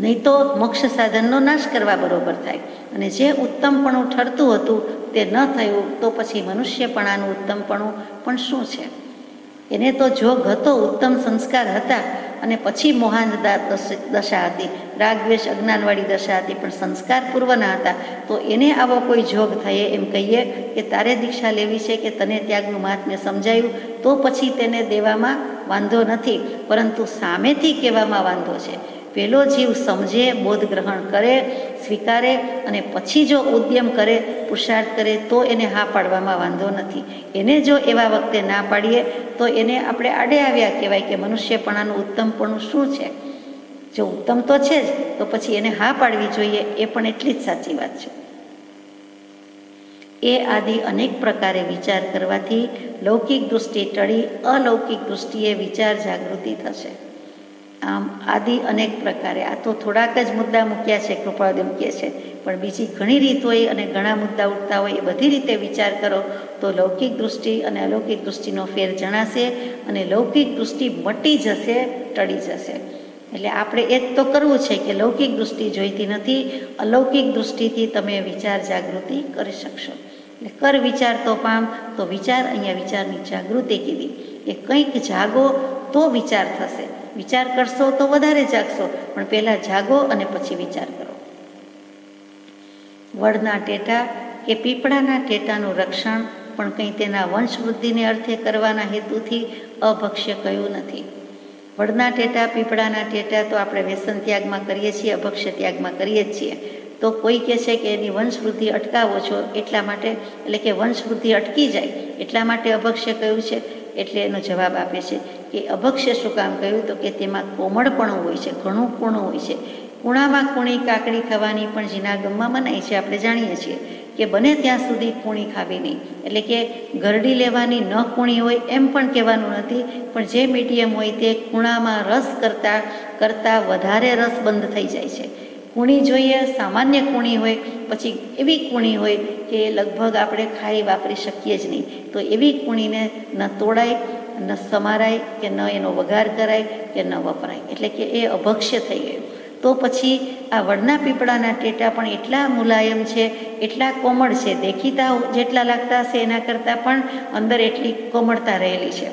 નહીં તો મોક્ષ સાધનનો નાશ કરવા બરોબર થાય, અને જે ઉત્તમપણું ઠરતું હતું તે ન થયું તો પછી મનુષ્યપણાનું ઉત્તમપણું પણ શું છે? એને તો જોગ હતો, ઉત્તમ સંસ્કાર હતા, અને પછી મોહાન દશા હતી, રાગ દ્વેષ અજ્ઞાનવાળી દશા હતી, પણ સંસ્કાર પૂર્વના હતા, તો એને આવો કોઈ જોગ થયે એમ કહીએ કે તારે દીક્ષા લેવી છે કે તને ત્યાગનું મહાત્મ્ય સમજાયું, તો પછી તેને દેવામાં વાંધો નથી, પરંતુ સામેથી કહેવામાં વાંધો છે. પહેલો જીવ સમજે, બોધ ગ્રહણ કરે, સ્વીકારે, અને પછી જો ઉદ્યમ કરે, પુરુષાર્થ કરે, તો એને હા પાડવામાં વાંધો નથી. એને જો એવા વખતે ના પાડીએ તો એને આપણે આડે આવ્યા કહેવાય કે મનુષ્યપણાનું ઉત્તમપણું શું છે? જો ઉત્તમ તો છે જ, તો પછી એને હા પાડવી જોઈએ, એ પણ એટલી જ સાચી વાત છે. એ આદિ અનેક પ્રકારે વિચાર કરવાથી લૌકિક દૃષ્ટિ ટળી અલૌકિક દૃષ્ટિએ વિચાર જાગૃતિ થશે. આમ આદિ અનેક પ્રકારે, આ તો થોડાક જ મુદ્દા મૂક્યા છે, કૃપાળુદેવ કહે છે, પણ બીજી ઘણી રીત હોય અને ઘણા મુદ્દા ઉઠતા હોય, એ બધી રીતે વિચાર કરો તો લૌકિક દૃષ્ટિ અને અલૌકિક દૃષ્ટિનો ફેર જણાશે, અને લૌકિક દૃષ્ટિ મટી જશે, ટળી જશે. એટલે આપણે એ જ તો કરવું છે કે લૌકિક દૃષ્ટિ જોઈતી નથી, અલૌકિક દૃષ્ટિથી તમે વિચાર જાગૃતિ કરી શકશો. એટલે કર વિચાર તો પામ, તો વિચાર, અહીંયા વિચારની જાગૃતિ કીધી, એ કંઈક જાગો તો વિચાર થશે. વિચાર કરશો તો વધારે જાગશો, પણ પહેલાં જાગો અને પછી વિચાર કરો. વડના ટેટા કે પીપળાના ટેટાનું રક્ષણ પણ કંઈ તેના વંશવૃદ્ધિને અર્થે કરવાના હેતુથી અભક્ષ્ય કહ્યું નથી. વડના ટેટા, પીપળાના ટેટા તો આપણે વ્યસન ત્યાગમાં કરીએ છીએ, અભક્ષ્ય ત્યાગમાં કરીએ જ છીએ. તો કોઈ કહે છે કે એની વંશવૃદ્ધિ અટકાવો છો એટલા માટે, એટલે કે વંશવૃદ્ધિ અટકી જાય એટલા માટે અભક્ષ્ય કહ્યું છે. એટલે એનો જવાબ આપે છે કે અભક્ષ્ય શું કામ કહ્યું, તો કે તેમાં કોમળપણું હોય છે, ઘણું કૂણું હોય છે. કૂણામાં કૂણી કાકડી ખાવાની પણ જીનાગમમાં મનાય છે, આપણે જાણીએ છીએ કે બને ત્યાં સુધી કૂણી ખાવી નહીં. એટલે કે ગરડી લેવાની, ન કૂણી હોય એમ પણ કહેવાનું નથી, પણ જે મીડિયમ હોય તે કૂણામાં રસ કરતાં વધારે રસ બંધ થઈ જાય છે. કૂણી જોઈએ, સામાન્ય કૂણી હોય, પછી એવી કૂણી હોય કે લગભગ આપણે ખાઈ વાપરી શકીએ જ નહીં, તો એવી કૂણીને ન તોડાય, ન સમારાય, કે ન એનો વઘાર કરાય, કે ન વપરાય, એટલે કે એ અભક્ષ્ય થઈ ગયું. તો પછી આ વડના પીપળાના ટેટા પણ એટલા મુલાયમ છે, એટલા કોમળ છે, દેખીતા જેટલા લાગતા હશે એના કરતાં પણ અંદર એટલી કોમળતા રહેલી છે.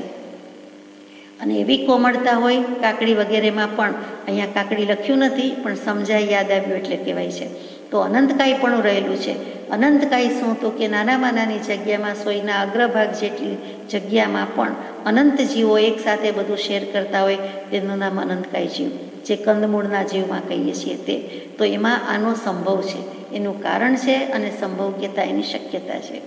અને એવી કોમળતા હોય કાકડી વગેરેમાં પણ, અહીંયા કાકડી લખ્યું નથી પણ સમજાય યાદ આવ્યું એટલે કહેવાય છે. તો અનંતકાય પણ રહેલું છે. અનંતકાય શું? તો કે નાનામાં નાની જગ્યામાં સોયના અગ્રભાગ જેટલી જગ્યામાં પણ અનંત જીવો એકસાથે બધું શેર કરતા હોય તેનું નામ અનંતકાય જીવ, જે કંદમૂળના જીવમાં કહીએ છીએ તે. તો એમાં આનો સંભવ છે, એનું કારણ છે અને સંભવ્યતા એની શક્યતા છે.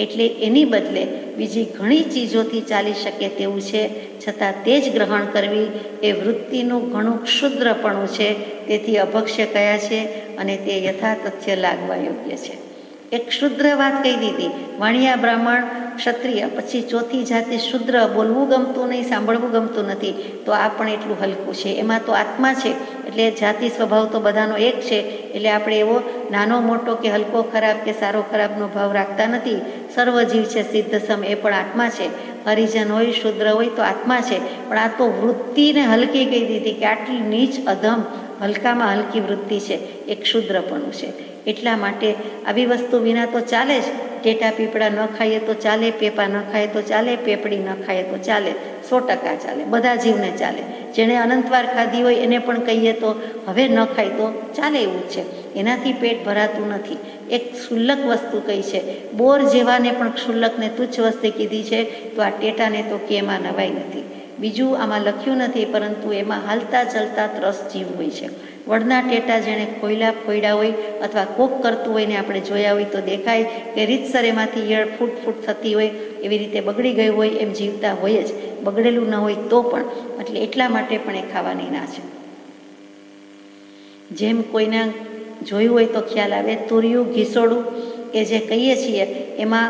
એટલે એની બદલે બીજી ઘણી ચીજોથી ચાલી શકે તેવું છે, છતાં તે જ ગ્રહણ કરવી એ વૃત્તિનું ઘણું ક્ષુદ્રપણું છે. તેથી અભક્ષ્ય કયા છે અને તે યથાતથ્ય લાગવા યોગ્ય છે. એક ક્ષુદ્ર વાત કહી દીધી. વાણિયા, બ્રાહ્મણ, ક્ષત્રિય, પછી ચોથી જાતિ શુદ્ર, બોલવું ગમતું નહીં, સાંભળવું ગમતું નથી, તો આ પણ એટલું હલકું છે. એમાં તો આત્મા છે, એટલે જાતિ સ્વભાવ તો બધાનો એક છે. એટલે આપણે એવો નાનો મોટો કે હલકો ખરાબ કે સારો ખરાબનો ભાવ રાખતા નથી. સર્વજીવ છે, સિદ્ધ સમ, એ પણ આત્મા છે. હરિજન હોય, શુદ્ર હોય તો આત્મા છે. પણ આ તો વૃત્તિને હલકી કહી દીધી કે આટલી નીચ, અધમ, હલકામાં હલકી વૃત્તિ છે, એક ક્ષુદ્રપણું છે. એટલા માટે આવી વસ્તુ વિના તો ચાલે જ. ટેટા પીપળા ન ખાઈએ તો ચાલે, પેપા ન ખાઈએ તો ચાલે, પેપડી ન ખાઈએ તો ચાલે, 100% ચાલે, બધા જીવને ચાલે. જેણે અનંતવાર ખાધી હોય એને પણ કહીએ તો હવે ન ખાય તો ચાલે એવું જ છે. એનાથી પેટ ભરાતું નથી. એક ક્ષુલ્લક વસ્તુ કઈ છે, બોર જેવાને પણ ક્ષુલ્લકને તુચ્છ વસ્તુ કીધી છે, તો આ ટેટાને તો કેમાં નવાઈ નથી. બીજું આમાં લખ્યું નથી, પરંતુ એમાં હાલતા ચાલતા ત્રસ જીવ હોય છે. વડના ટેટા જેણે ખોયડા હોય અથવા કોક કરતું હોય ને આપણે જોયા હોય તો દેખાય કે રીતસર એમાંથી ઈયળ ફૂટ થતી હોય, એવી રીતે બગડી ગયું હોય એમ જીવતા હોય જ. બગડેલું ન હોય તો પણ, એટલે એટલા માટે પણ એ ખાવાની ના છે. જેમ કોઈના જોયું હોય તો ખ્યાલ આવે, તુરિયું, ઘીસોડું એ જે કહીએ છીએ એમાં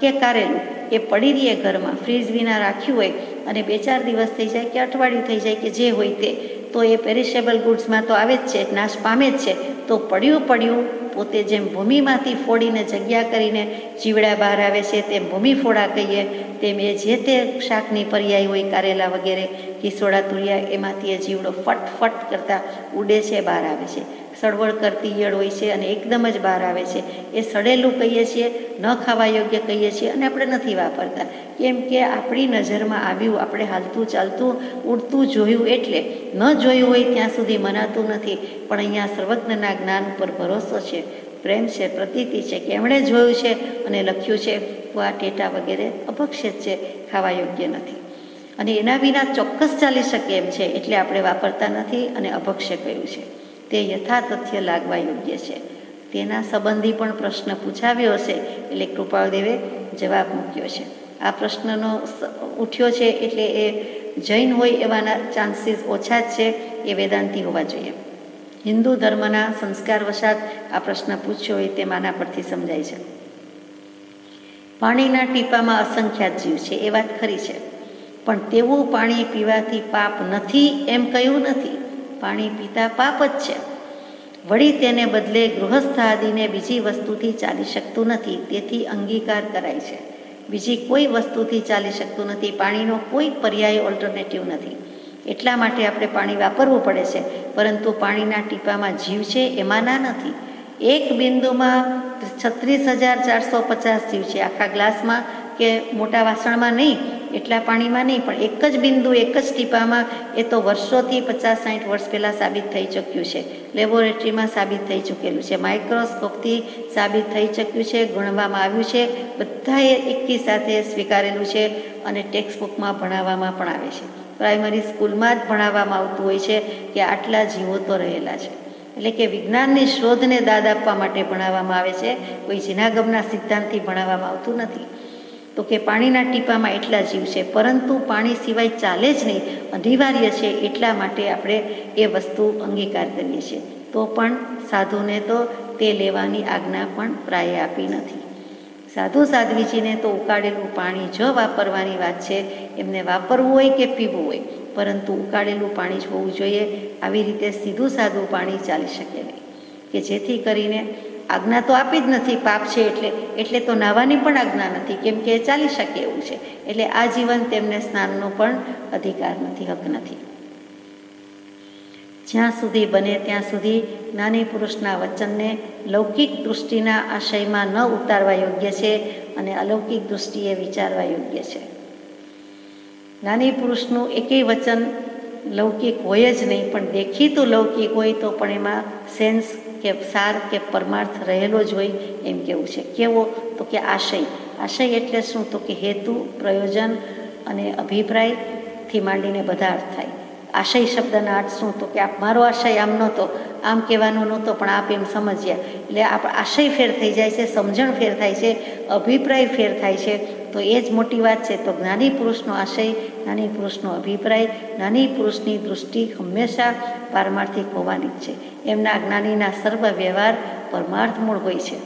કે કારેલું એ પડી રહીએ ઘરમાં, ફ્રીજ વિના રાખ્યું હોય અને 2-4 દિવસ થઈ જાય કે અઠવાડિયું થઈ જાય કે જે હોય તે, તો એ પેરિશેબલ ગુડ્સમાં તો આવે જ છે, નાશ પામે જ છે. તો પડ્યું પોતે જેમ ભૂમિમાંથી ફોડીને જગ્યા કરીને જીવડા બહાર આવે છે, તેમ ભૂમિ ફોડા કહીએ, તેમ એ જે તે શાકની પર્યાય હોય, કારેલા વગેરે, ઘીસોડા, તુરિયા, એમાંથી એ જીવડો ફટ કરતા ઉડે છે, બહાર આવે છે. સળવળ કરતી ઈયળ હોય છે અને એકદમ જ બહાર આવે છે. એ સડેલું કહીએ છીએ, ન ખાવા યોગ્ય કહીએ છીએ અને આપણે નથી વાપરતા. કેમ કે આપણી નજરમાં આવ્યું, આપણે હાલતું ચાલતું ઉડતું જોયું, એટલે ન જોયું હોય ત્યાં સુધી મનાતું નથી. પણ અહીંયા સર્વજ્ઞના જ્ઞાન ઉપર ભરોસો છે, પ્રેમ છે, પ્રતીતિ છે કે એમણે જોયું છે અને લખ્યું છે, તો આ ટેટા વગેરે અભક્ષ્ય છે, ખાવા યોગ્ય નથી. અને એના વિના ચોક્કસ ચાલી શકે એમ છે, એટલે આપણે વાપરતા નથી અને અભક્ષ્ય કહ્યું છે. તે યથાતથ્ય લાગવા યોગ્ય છે. તેના સંબંધી પણ પ્રશ્ન પૂછાવ્યો હશે, એટલે કૃપાળદેવે જવાબ મૂક્યો છે. આ પ્રશ્નનો ઉઠ્યો છે એટલે એ જૈન હોય એવાના ચાન્સીસ ઓછા જ છે, એ વેદાંતી હોવા જોઈએ. હિન્દુ ધર્મના સંસ્કાર વશાત આ પ્રશ્ન પૂછ્યો હોય તે માના પરથી સમજાય છે. પાણીના ટીપામાં અસંખ્યાત જીવ છે, એ વાત ખરી છે, પણ તેવું પાણી પીવાથી પાપ નથી એમ કહ્યું નથી. પાણી પીતા પાપ જ છે. વળી તેને બદલે ગૃહસ્થ આદિને બીજી વસ્તુથી ચાલી શકતું નથી, તેથી અંગીકાર કરાય છે. બીજી કોઈ વસ્તુથી ચાલી શકતું નથી. પાણીનો કોઈ પર્યાય ઓલ્ટરનેટિવ નથી. એટલા માટે આપણે પાણી વાપરવું પડે છે. પરંતુ પાણીના ટીપામાં જીવ છે, એમાં ના નથી. એક બિંદુમાં 36,450 જીવ છે. આખા ગ્લાસમાં કે મોટા વાસણમાં નહીં, એટલા પાણીમાં નહીં, પણ એક જ બિંદુ, એક જ ટીપામાં, એ તો વર્ષોથી 50-60 વર્ષ પહેલાં સાબિત થઈ ચૂક્યું છે. લેબોરેટરીમાં સાબિત થઈ ચૂકેલું છે, માઇક્રોસ્કોપથી સાબિત થઈ ચૂક્યું છે, ગણવામાં આવ્યું છે, બધાએ એકી સાથે સ્વીકારેલું છે અને ટેક્સ્ટબુકમાં ભણાવવામાં પણ આવે છે. પ્રાઇમરી સ્કૂલમાં જ ભણાવવામાં આવતું હોય છે કે આટલા જીવો તો રહેલા છે. એટલે કે વિજ્ઞાનની શોધને દાદ આપવા માટે ભણાવવામાં આવે છે, કોઈ જીનાગમના સિદ્ધાંતથી ભણાવવામાં આવતું નથી. તો કે પાણીના ટીપામાં એટલા જીવ છે, પરંતુ પાણી સિવાય ચાલે જ નહીં, અનિવાર્ય છે. એટલા માટે આપણે એ વસ્તુ અંગીકાર કરીએ છીએ. તો પણ સાધુને તો તે લેવાની આજ્ઞા પણ પ્રાય આપી નથી. સાધુ સાધ્વીજીને તો ઉકાળેલું પાણી જ વાપરવાની વાત છે. એમને વાપરવું હોય કે પીવું હોય, પરંતુ ઉકાળેલું પાણી જ હોવું જોઈએ. આવી રીતે સીધું સાદું પાણી ચાલી શકે નહીં, કે જેથી કરીને આજ્ઞા તો આપી જ નથી, પાપ છે એટલે તો નાહવાની પણ આજ્ઞા નથી, કેમ કે એ ચાલી શકે એવું છે. એટલે આ જીવન તેમને સ્નાનનો પણ અધિકાર નથી, હક નથી. જ્યાં સુધી બને ત્યાં સુધી જ્ઞાની પુરુષના વચનને લૌકિક દૃષ્ટિના આશયમાં ન ઉતારવા યોગ્ય છે અને અલૌકિક દૃષ્ટિએ વિચારવા યોગ્ય છે. જ્ઞાની પુરુષનું એકેય વચન લૌકિક હોય જ નહીં, પણ દેખીતું લૌકિક હોય તો પણ એમાં સેન્સ કે સાર કે પરમાર્થ રહેલો જ હોય એમ કેવું છે. કેવો? તો કે આશય. આશય એટલે શું? તો કે હેતુ, પ્રયોજન અને અભિપ્રાયથી માંડીને બધા અર્થ થાય. આશય શબ્દના અર્થ શું? તો કે મારો આશય આમ નહોતો, આમ કહેવાનો નહોતો, પણ આપ એમ સમજ્યા. એટલે આશય ફેર થઈ જાય છે, સમજણ ફેર થાય છે, અભિપ્રાય ફેર થાય છે. તો એ જ મોટી વાત છે. તો જ્ઞાની પુરુષનો આશય, જ્ઞાની પુરુષનો અભિપ્રાય, જ્ઞાની પુરુષની દૃષ્ટિ હંમેશા પારમાર્થિક હોવાની જ છે. એમના જ્ઞાનીના સર્વ વ્યવહાર પરમાર્થ મૂળ હોય છે.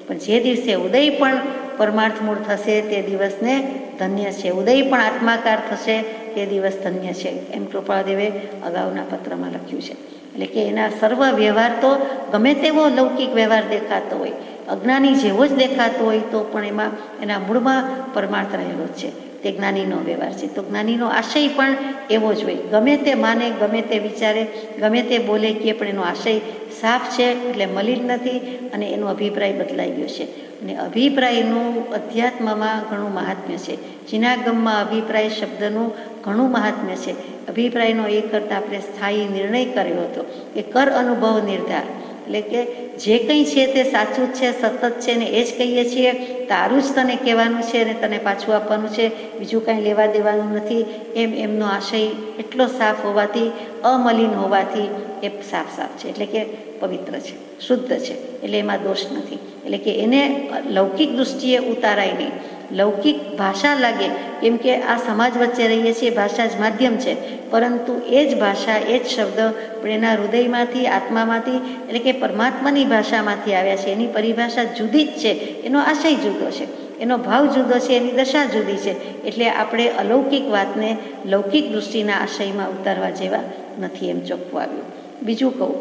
પણ જે દિવસે ઉદય પણ પરમાર્થ મૂળ થશે તે દિવસને ધન્ય છે. ઉદય પણ આત્માકાર થશે તે દિવસ ધન્ય છે, એમ કૃપાળદેવે અગાઉના પત્રમાં લખ્યું છે. એટલે કે એના સર્વ વ્યવહાર તો ગમે તેવો લૌકિક વ્યવહાર દેખાતો હોય, અજ્ઞાની જેવો જ દેખાતો હોય, તો પણ એમાં એના મૂળમાં પરમાર્થ રહેલો જ છે. તે જ્ઞાનીનો વ્યવહાર છે. તો જ્ઞાનીનો આશય પણ એવો જ હોય. ગમે તે માને, ગમે તે વિચારે, ગમે તે બોલે કે પણ એનો આશય સાફ છે, એટલે મલિન નથી અને એનો અભિપ્રાય બદલાઈ ગયો છે. અને અભિપ્રાયનું અધ્યાત્મમાં ઘણું મહાત્મ્ય છે. જીનાગમમાં અભિપ્રાય શબ્દનું ઘણું મહાત્મ્ય છે. અભિપ્રાયનો એ કરતાં આપણે સ્થાયી નિર્ણય કર્યો હતો કે કર અનુભવ નિર્ધાર, એટલે કે જે કંઈ છે તે સાચું જ છે, સતત છે ને એ જ કહીએ છીએ. તારું જ તને કહેવાનું છે અને તને પાછું આપવાનું છે, બીજું કાંઈ લેવા દેવાનું નથી. એમનો આશય એટલો સાફ હોવાથી, અમલિન હોવાથી એ સાફ છે, એટલે કે પવિત્ર છે, શુદ્ધ છે, એટલે એમાં દોષ નથી. એટલે કે એને લૌકિક દૃષ્ટિએ ઉતારાય નહીં. લૌકિક ભાષા લાગે, કેમ કે આ સમાજ વચ્ચે રહીએ છીએ, ભાષા જ માધ્યમ છે, પરંતુ એ જ ભાષા, એ જ શબ્દ પણ એના હૃદયમાંથી, આત્મામાંથી, એટલે કે પરમાત્માની ભાષામાંથી આવ્યા છે. એની પરિભાષા જુદી જ છે, એનો આશય જુદો છે, એનો ભાવ જુદો છે, એની દશા જુદી છે. એટલે આપણે અલૌકિક વાતને લૌકિક દૃષ્ટિના આશયમાં ઉતારવા જેવા નથી, એમ ચોખ્ખું આવ્યું. બીજું કહું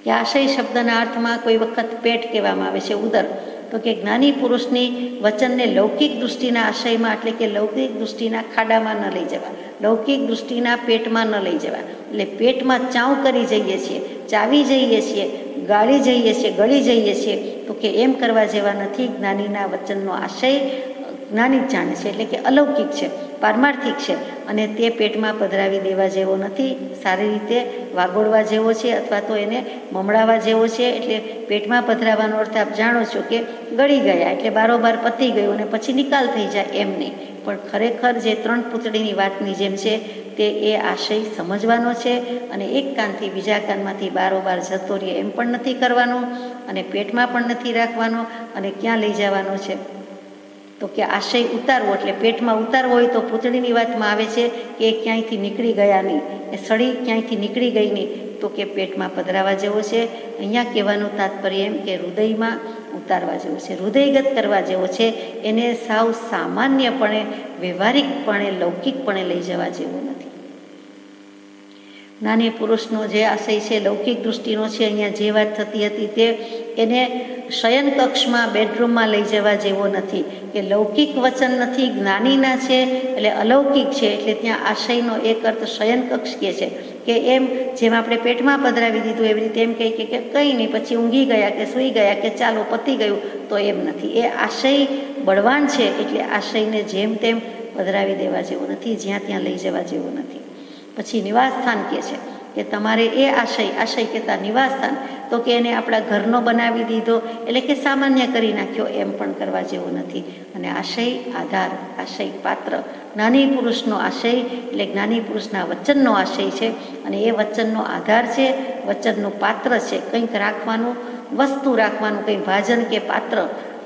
કે આશય શબ્દના અર્થમાં કોઈ વખત પેટ કહેવામાં આવે છે, ઉદર. તો કે જ્ઞાની પુરુષની વચનને લૌકિક દૃષ્ટિના આશયમાં, એટલે કે લૌકિક દૃષ્ટિના ખાડામાં ન લઈ જવા, લૌકિક દૃષ્ટિના પેટમાં ન લઈ જવા. એટલે પેટમાં ચાવ કરી જઈએ છીએ, ચાવી જઈએ છીએ, ગાળી જઈએ છીએ, ગળી જઈએ છીએ, તો કે એમ કરવા જેવા નથી. જ્ઞાનીના વચનનો આશય જ્ઞાની જ જાણે છે, એટલે કે અલૌકિક છે, પારમાર્થિક છે, અને તે પેટમાં પધરાવી દેવા જેવો નથી, સારી રીતે વાગોળવા જેવો છે, અથવા તો એને મમડાવવા જેવો છે. એટલે પેટમાં પધરાવાનો અર્થ આપ જાણો છો કે ગળી ગયા એટલે બારોબાર પતી ગયું અને પછી નિકાલ થઈ જાય, એમ નહીં. પણ ખરેખર જે 3 પૂતળીની વાતની જેમ છે તે એ આશય સમજવાનો છે, અને એક કાનથી બીજા કાનમાંથી બારોબાર જતો રહે એમ પણ નથી કરવાનો, અને પેટમાં પણ નથી રાખવાનો. અને ક્યાં લઈ જવાનો છે? તો કે આશય ઉતારવો, એટલે પેટમાં ઉતારવો હોય તો પૂતળીની વાતમાં આવે છે કે એ ક્યાંયથી નીકળી ગયા નહીં, એ સળી ક્યાંયથી નીકળી ગઈ નહીં, તો કે પેટમાં પધરાવા જેવો છે. અહીંયા કહેવાનું તાત્પર્ય એમ કે હૃદયમાં ઉતારવા જેવો છે, હૃદયગત કરવા જેવો છે. એને સાવ સામાન્યપણે, વ્યવહારિકપણે, લૌકિકપણે લઈ જવા જેવો નથી. જ્ઞાની પુરુષનો જે આશય છે લૌકિક દૃષ્ટિનો છે. અહીંયા જે વાત થતી હતી તે એને શયન કક્ષમાં, બેડરૂમમાં લઈ જવા જેવો નથી. કે લૌકિક વચન નથી, જ્ઞાનીના છે એટલે અલૌકિક છે. એટલે ત્યાં આશયનો એક અર્થ શયન કક્ષ કહે છે, કે એમ જેમ આપણે પેટમાં પધરાવી દીધું એવી રીતે એમ કહી કે કંઈ નહીં, પછી ઊંઘી ગયા કે સૂઈ ગયા કે ચાલો પતી ગયું, તો એમ નથી. એ આશય બળવાન છે, એટલે આશયને જેમ તેમ પધરાવી દેવા જેવો નથી, જ્યાં ત્યાં લઈ જવા જેવો નથી. પછી નિવાસ સ્થાન કહે છે કે તમારે એ આશય કહેતા નિવાસ સ્થાન, તો કે એને આપણા ઘરનો બનાવી દીધો, એટલે કે સામાન્ય કરી નાખ્યો, એમ પણ કરવા જેવો નથી. અને આશય આધાર, આશય પાત્ર. જ્ઞાની પુરુષનો આશય એટલે જ્ઞાની પુરુષના વચનનો આશય છે, અને એ વચનનો આધાર છે, વચનનું પાત્ર છે. કંઈક રાખવાનું, વસ્તુ રાખવાનું, કંઈ ભાજન કે પાત્ર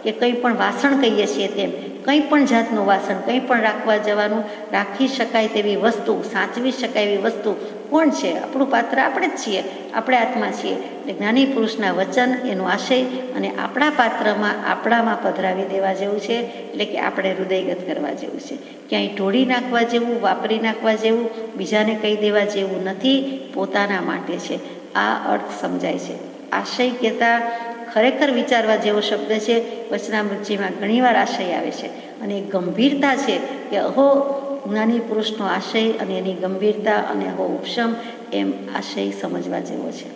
કે કંઈ પણ વાસણ કહીએ છીએ તેમ, કંઈ પણ જાતનું વાસણ, કંઈ પણ રાખવા જવાનું, રાખી શકાય તેવી વસ્તુ, સાચવી શકાય એવી વસ્તુ કોણ છે? આપણું પાત્ર આપણે જ છીએ, આપણે આત્મા છીએ. એટલે જ્ઞાની પુરુષના વચન, એનો આશય અને આપણા પાત્રમાં, આપણામાં પધરાવી દેવા જેવું છે, એટલે કે આપણે હૃદયગત કરવા જેવું છે. ક્યાંય ઢોળી નાખવા જેવું, વાપરી નાખવા જેવું, બીજાને કહી દેવા જેવું નથી, પોતાના માટે છે. આ અર્થ સમજાય છે. આશય કહેતા ખરેખર વિચારવા જેવો શબ્દ છે. વચનામૃતજીમાં ઘણીવાર આશય આવે છે, અને ગંભીરતા છે કે અહો જ્ઞાની પુરુષનો આશય અને એની ગંભીરતા અને આવો ઉપશમ એમ આશય સમજવા જેવો છે.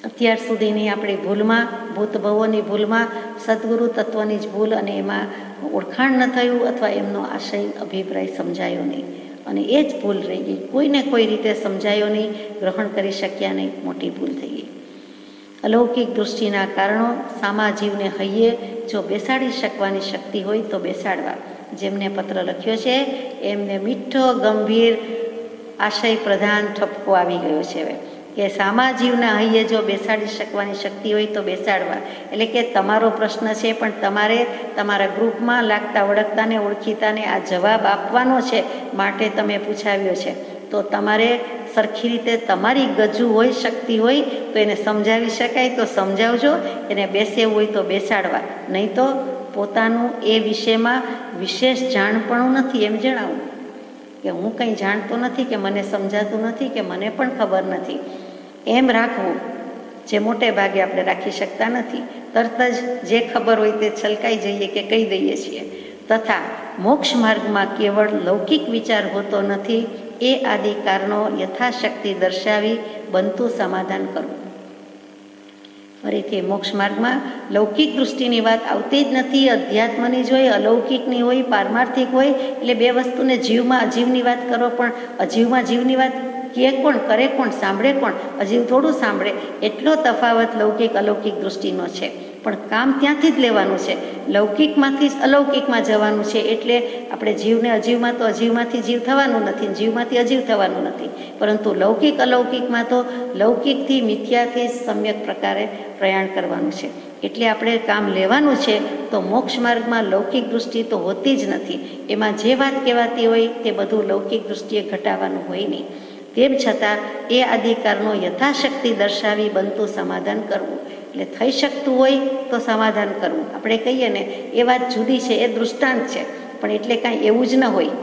અત્યાર સુધીની આપણી ભૂલમાં, ભૂતભવોની ભૂલમાં સદગુરુ તત્વની જ ભૂલ અને એમાં ઓળખાણ ન થયું અથવા એમનો આશય અભિપ્રાય સમજાયો નહીં અને એ જ ભૂલ રહી ગઈ. કોઈને કોઈ રીતે સમજાયો નહીં, ગ્રહણ કરી શક્યા નહીં, મોટી ભૂલ થઈ ગઈ. અલૌકિક દૃષ્ટિના કારણો સામા જીવને હૈયે જો બેસાડી શકવાની શક્તિ હોય તો બેસાડવા. જેમને પત્ર લખ્યો છે એમને મીઠો ગંભીર આશય પ્રધાન ઠપકો આવી ગયો છે હવે કે સામા જીવના હૈયે જો બેસાડી શકવાની શક્તિ હોય તો બેસાડવા. એટલે કે તમારો પ્રશ્ન છે પણ તમારે તમારા ગ્રુપમાં લાગતા વળગતાને ઓળખીતાને આ જવાબ આપવાનો છે માટે તમે પૂછાવ્યો છે. તો તમારે સરખી રીતે તમારી ગજુ હોય, શક્તિ હોય તો એને સમજાવી શકાય તો સમજાવજો, એને બેસેવું હોય તો બેસાડવા. નહીં તો પોતાનું એ વિષયમાં વિશેષ જાણપણું નથી એમ જણાવું કે હું કંઈ જાણતો નથી, કે મને સમજાતું નથી, કે મને પણ ખબર નથી એમ રાખવું, જે મોટે ભાગે આપણે રાખી શકતા નથી. તરત જ જે ખબર હોય તે છલકાઈ જઈએ કે કહી દઈએ છીએ. તથા મોક્ષ માર્ગમાં કેવળ લૌકિક વિચાર હોતો નથી, એ આદિ કારણો યથાશક્તિ દર્શાવી બનતું સમાધાન કરવું. ફરીથી મોક્ષ માર્ગમાં લૌકિક દૃષ્ટિની વાત આવતી જ નથી. અધ્યાત્મની જ હોય, અલૌકિકની હોય, પારમાર્થિક હોય. એટલે બે વસ્તુને જીવમાં અજીવની વાત કરો, પણ અજીવમાં જીવની વાત કહે કોણ, કરે કોણ, સાંભળે કોણ? અજીવ થોડું સાંભળે. એટલો તફાવત લૌકિક અલૌકિક દૃષ્ટિનો છે. પણ કામ ત્યાંથી જ લેવાનું છે, લૌકિકમાંથી જ અલૌકિકમાં જવાનું છે. એટલે આપણે જીવને અજીવમાં તો અજીવમાંથી જીવ થવાનું નથી, જીવમાંથી અજીવ થવાનું નથી, પરંતુ લૌકિક અલૌકિકમાં તો લૌકિકથી મિથ્યાથી સમ્યક પ્રકારે પ્રયાણ કરવાનું છે. એટલે આપણે કામ લેવાનું છે. તો મોક્ષ માર્ગમાં લૌકિક દૃષ્ટિ તો હોતી જ નથી. એમાં જે વાત કહેવાતી હોય તે બધું લૌકિક દૃષ્ટિએ ઘટાડવાનું હોય નહીં. તેમ છતાં એ અધિકારનો યથાશક્તિ દર્શાવી બનતું સમાધાન કરવું. એટલે થઈ શકતું હોય તો સમાધાન કરવું. આપણે કહીએ ને એ વાત જુદી છે, એ દૃષ્ટાંત છે, પણ એટલે કાંઈ એવું જ ન હોય.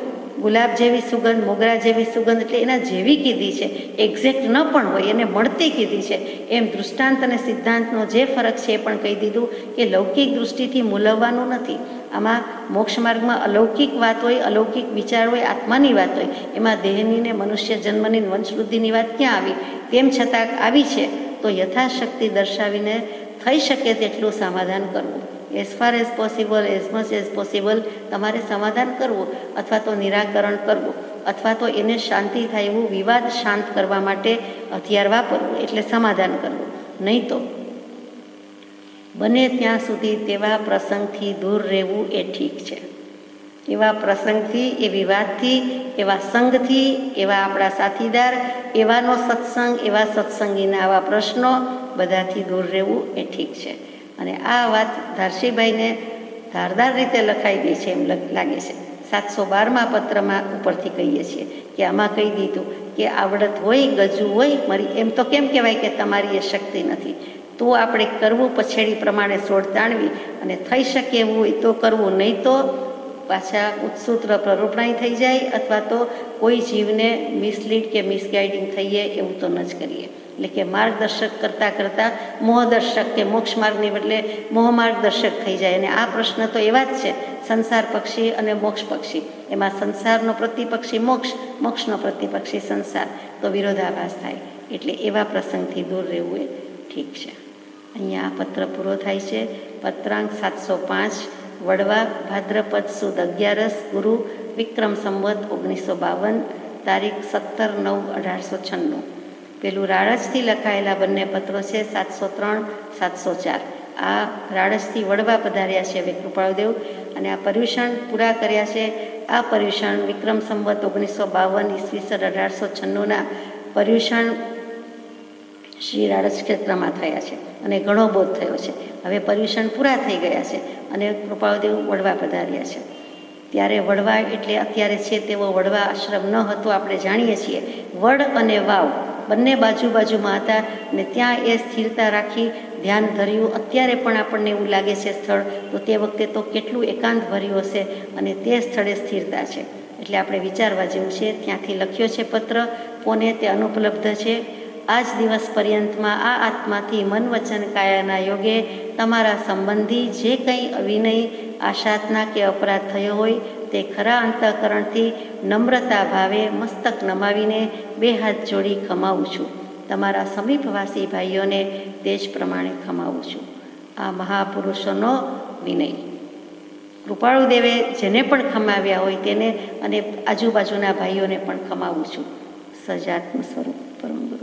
ગુલાબ જેવી સુગંધ, મોગરા જેવી સુગંધ એટલે એના જેવી કીધી છે, એક્ઝેક્ટ ન પણ હોય, એને મળતી કીધી છે. એમ દૃષ્ટાંત અને સિદ્ધાંતનો જે ફરક છે એ પણ કહી દીધું કે લૌકિક દૃષ્ટિથી મૂલવવાનું નથી. આમાં મોક્ષ માર્ગમાં અલૌકિક વાત હોય, અલૌકિક વિચાર હોય, આત્માની વાત હોય. એમાં દેહની ને મનુષ્ય જન્મની વંશવૃદ્ધિની વાત ક્યાં આવી? તેમ છતાં આવી છે તો યથાશક્તિ દર્શાવીને થઈ શકે તેટલું સમાધાન કરવું. As far as possible, as much as possible તમારે સમાધાન કરવું, અથવા તો નિરાકરણ કરવું, અથવા તો એને શાંતિ થાય એવું વિવાદ શાંત કરવા માટે હથિયાર વાપરવું, એટલે સમાધાન કરવું. નહીં તો બને ત્યાં સુધી તેવા પ્રસંગથી દૂર રહેવું એ ઠીક છે. એવા પ્રસંગથી, એ વિવાદથી, એવા સંઘથી, એવા આપણા સાથીદાર, એવાનો સત્સંગ, એવા સત્સંગીના આવા પ્રશ્નો બધાથી દૂર રહેવું એ ઠીક છે. અને આ વાત ધારશીભાઈને ધારદાર રીતે લખાઈ ગઈ છે એમ લાગે છે. 712મા પત્રમાં ઉપરથી કહીએ છીએ કે આમાં કહી દીધું કે આવડત હોય, ગજુ હોય મારી, એમ તો કેમ કહેવાય કે તમારી એ શક્તિ નથી. તો આપણે કરવું પછેડી પ્રમાણે સોડ તાણવી અને થઈ શકે એવું હોય તો કરવું, નહીં તો પાછા ઉત્સૂત્ર પ્રરૂપણાઈ થઈ જાય, અથવા તો કોઈ જીવને મિસલીડ કે મિસગાઈડિંગ થઈએ એવું તો ન જ કરીએ. એટલે કે માર્ગદર્શક કરતાં મોહદર્શક કે મોક્ષ માર્ગની બદલે મોહ માર્ગદર્શક થઈ જાય. અને આ પ્રશ્ન તો એવા જ છે, સંસાર પક્ષી અને મોક્ષ પક્ષી. એમાં સંસારનો પ્રતિપક્ષી મોક્ષ, મોક્ષનો પ્રતિપક્ષી સંસાર, તો વિરોધાભાસ થાય. એટલે એવા પ્રસંગથી દૂર રહેવું એ ઠીક છે. અહીંયા આ પત્ર પૂરો થાય છે. પત્રાંક 705, વડવા, ભાદ્રપદ સુદ 11, ગુરુ, વિક્રમ સંવત 1952, તારીખ 17/9/1896. પેલું રાળજથી લખાયેલા બંને પત્રો છે 703, 704. આ રાળજથી વડવા પધાર્યા છે હવે કૃપાળુદેવ, અને આ પર્યુષણ પૂરા કર્યા છે. આ પર્યુષણ વિક્રમ સંવત 1952 ઈસવીસન 1896ના પર્યુષણ શ્રી રાળજ ક્ષેત્રમાં થયા છે અને ઘણો બોધ થયો છે. હવે પર્યુષણ પૂરા થઈ ગયા છે અને કૃપાળુદેવ વડવા પધાર્યા છે. ત્યારે વડવા એટલે અત્યારે છે તેવો વડવા આશ્રમ ન હતો, આપણે જાણીએ છીએ. વડ અને વાવ બંને બાજુમાં હતા ને ત્યાં એ સ્થિરતા રાખી ધ્યાન ધર્યું. અત્યારે પણ આપણને એવું લાગે છે સ્થળ, તો તે વખતે તો કેટલું એકાંત ભર્યું હશે અને તે સ્થળે સ્થિરતા છે. એટલે આપણે વિચારવા જેવું છે. ત્યાંથી લખ્યો છે પત્ર, કોને તે અનુપલબ્ધ છે. આજ દિવસ પર્યંતમાં આ આત્માથી મન વચન કાયાના યોગે તમારા સંબંધી જે કંઈ અવિનય આશાતના કે અપરાધ થયો હોય તે ખરા અંતઃકરણથી નમ્રતા ભાવે મસ્તક નમાવીને બે હાથ જોડી ખમાવું છું. તમારા સમીપવાસી ભાઈઓને તે જ પ્રમાણે ખમાવું છું. આ મહાપુરુષોનો વિનય. કૃપાળુદેવે જેને પણ ખમાવ્યા હોય તેને અને આજુબાજુના ભાઈઓને પણ ખમાવું છું. સજાત્મ સ્વરૂપ પરમ ગુરુ.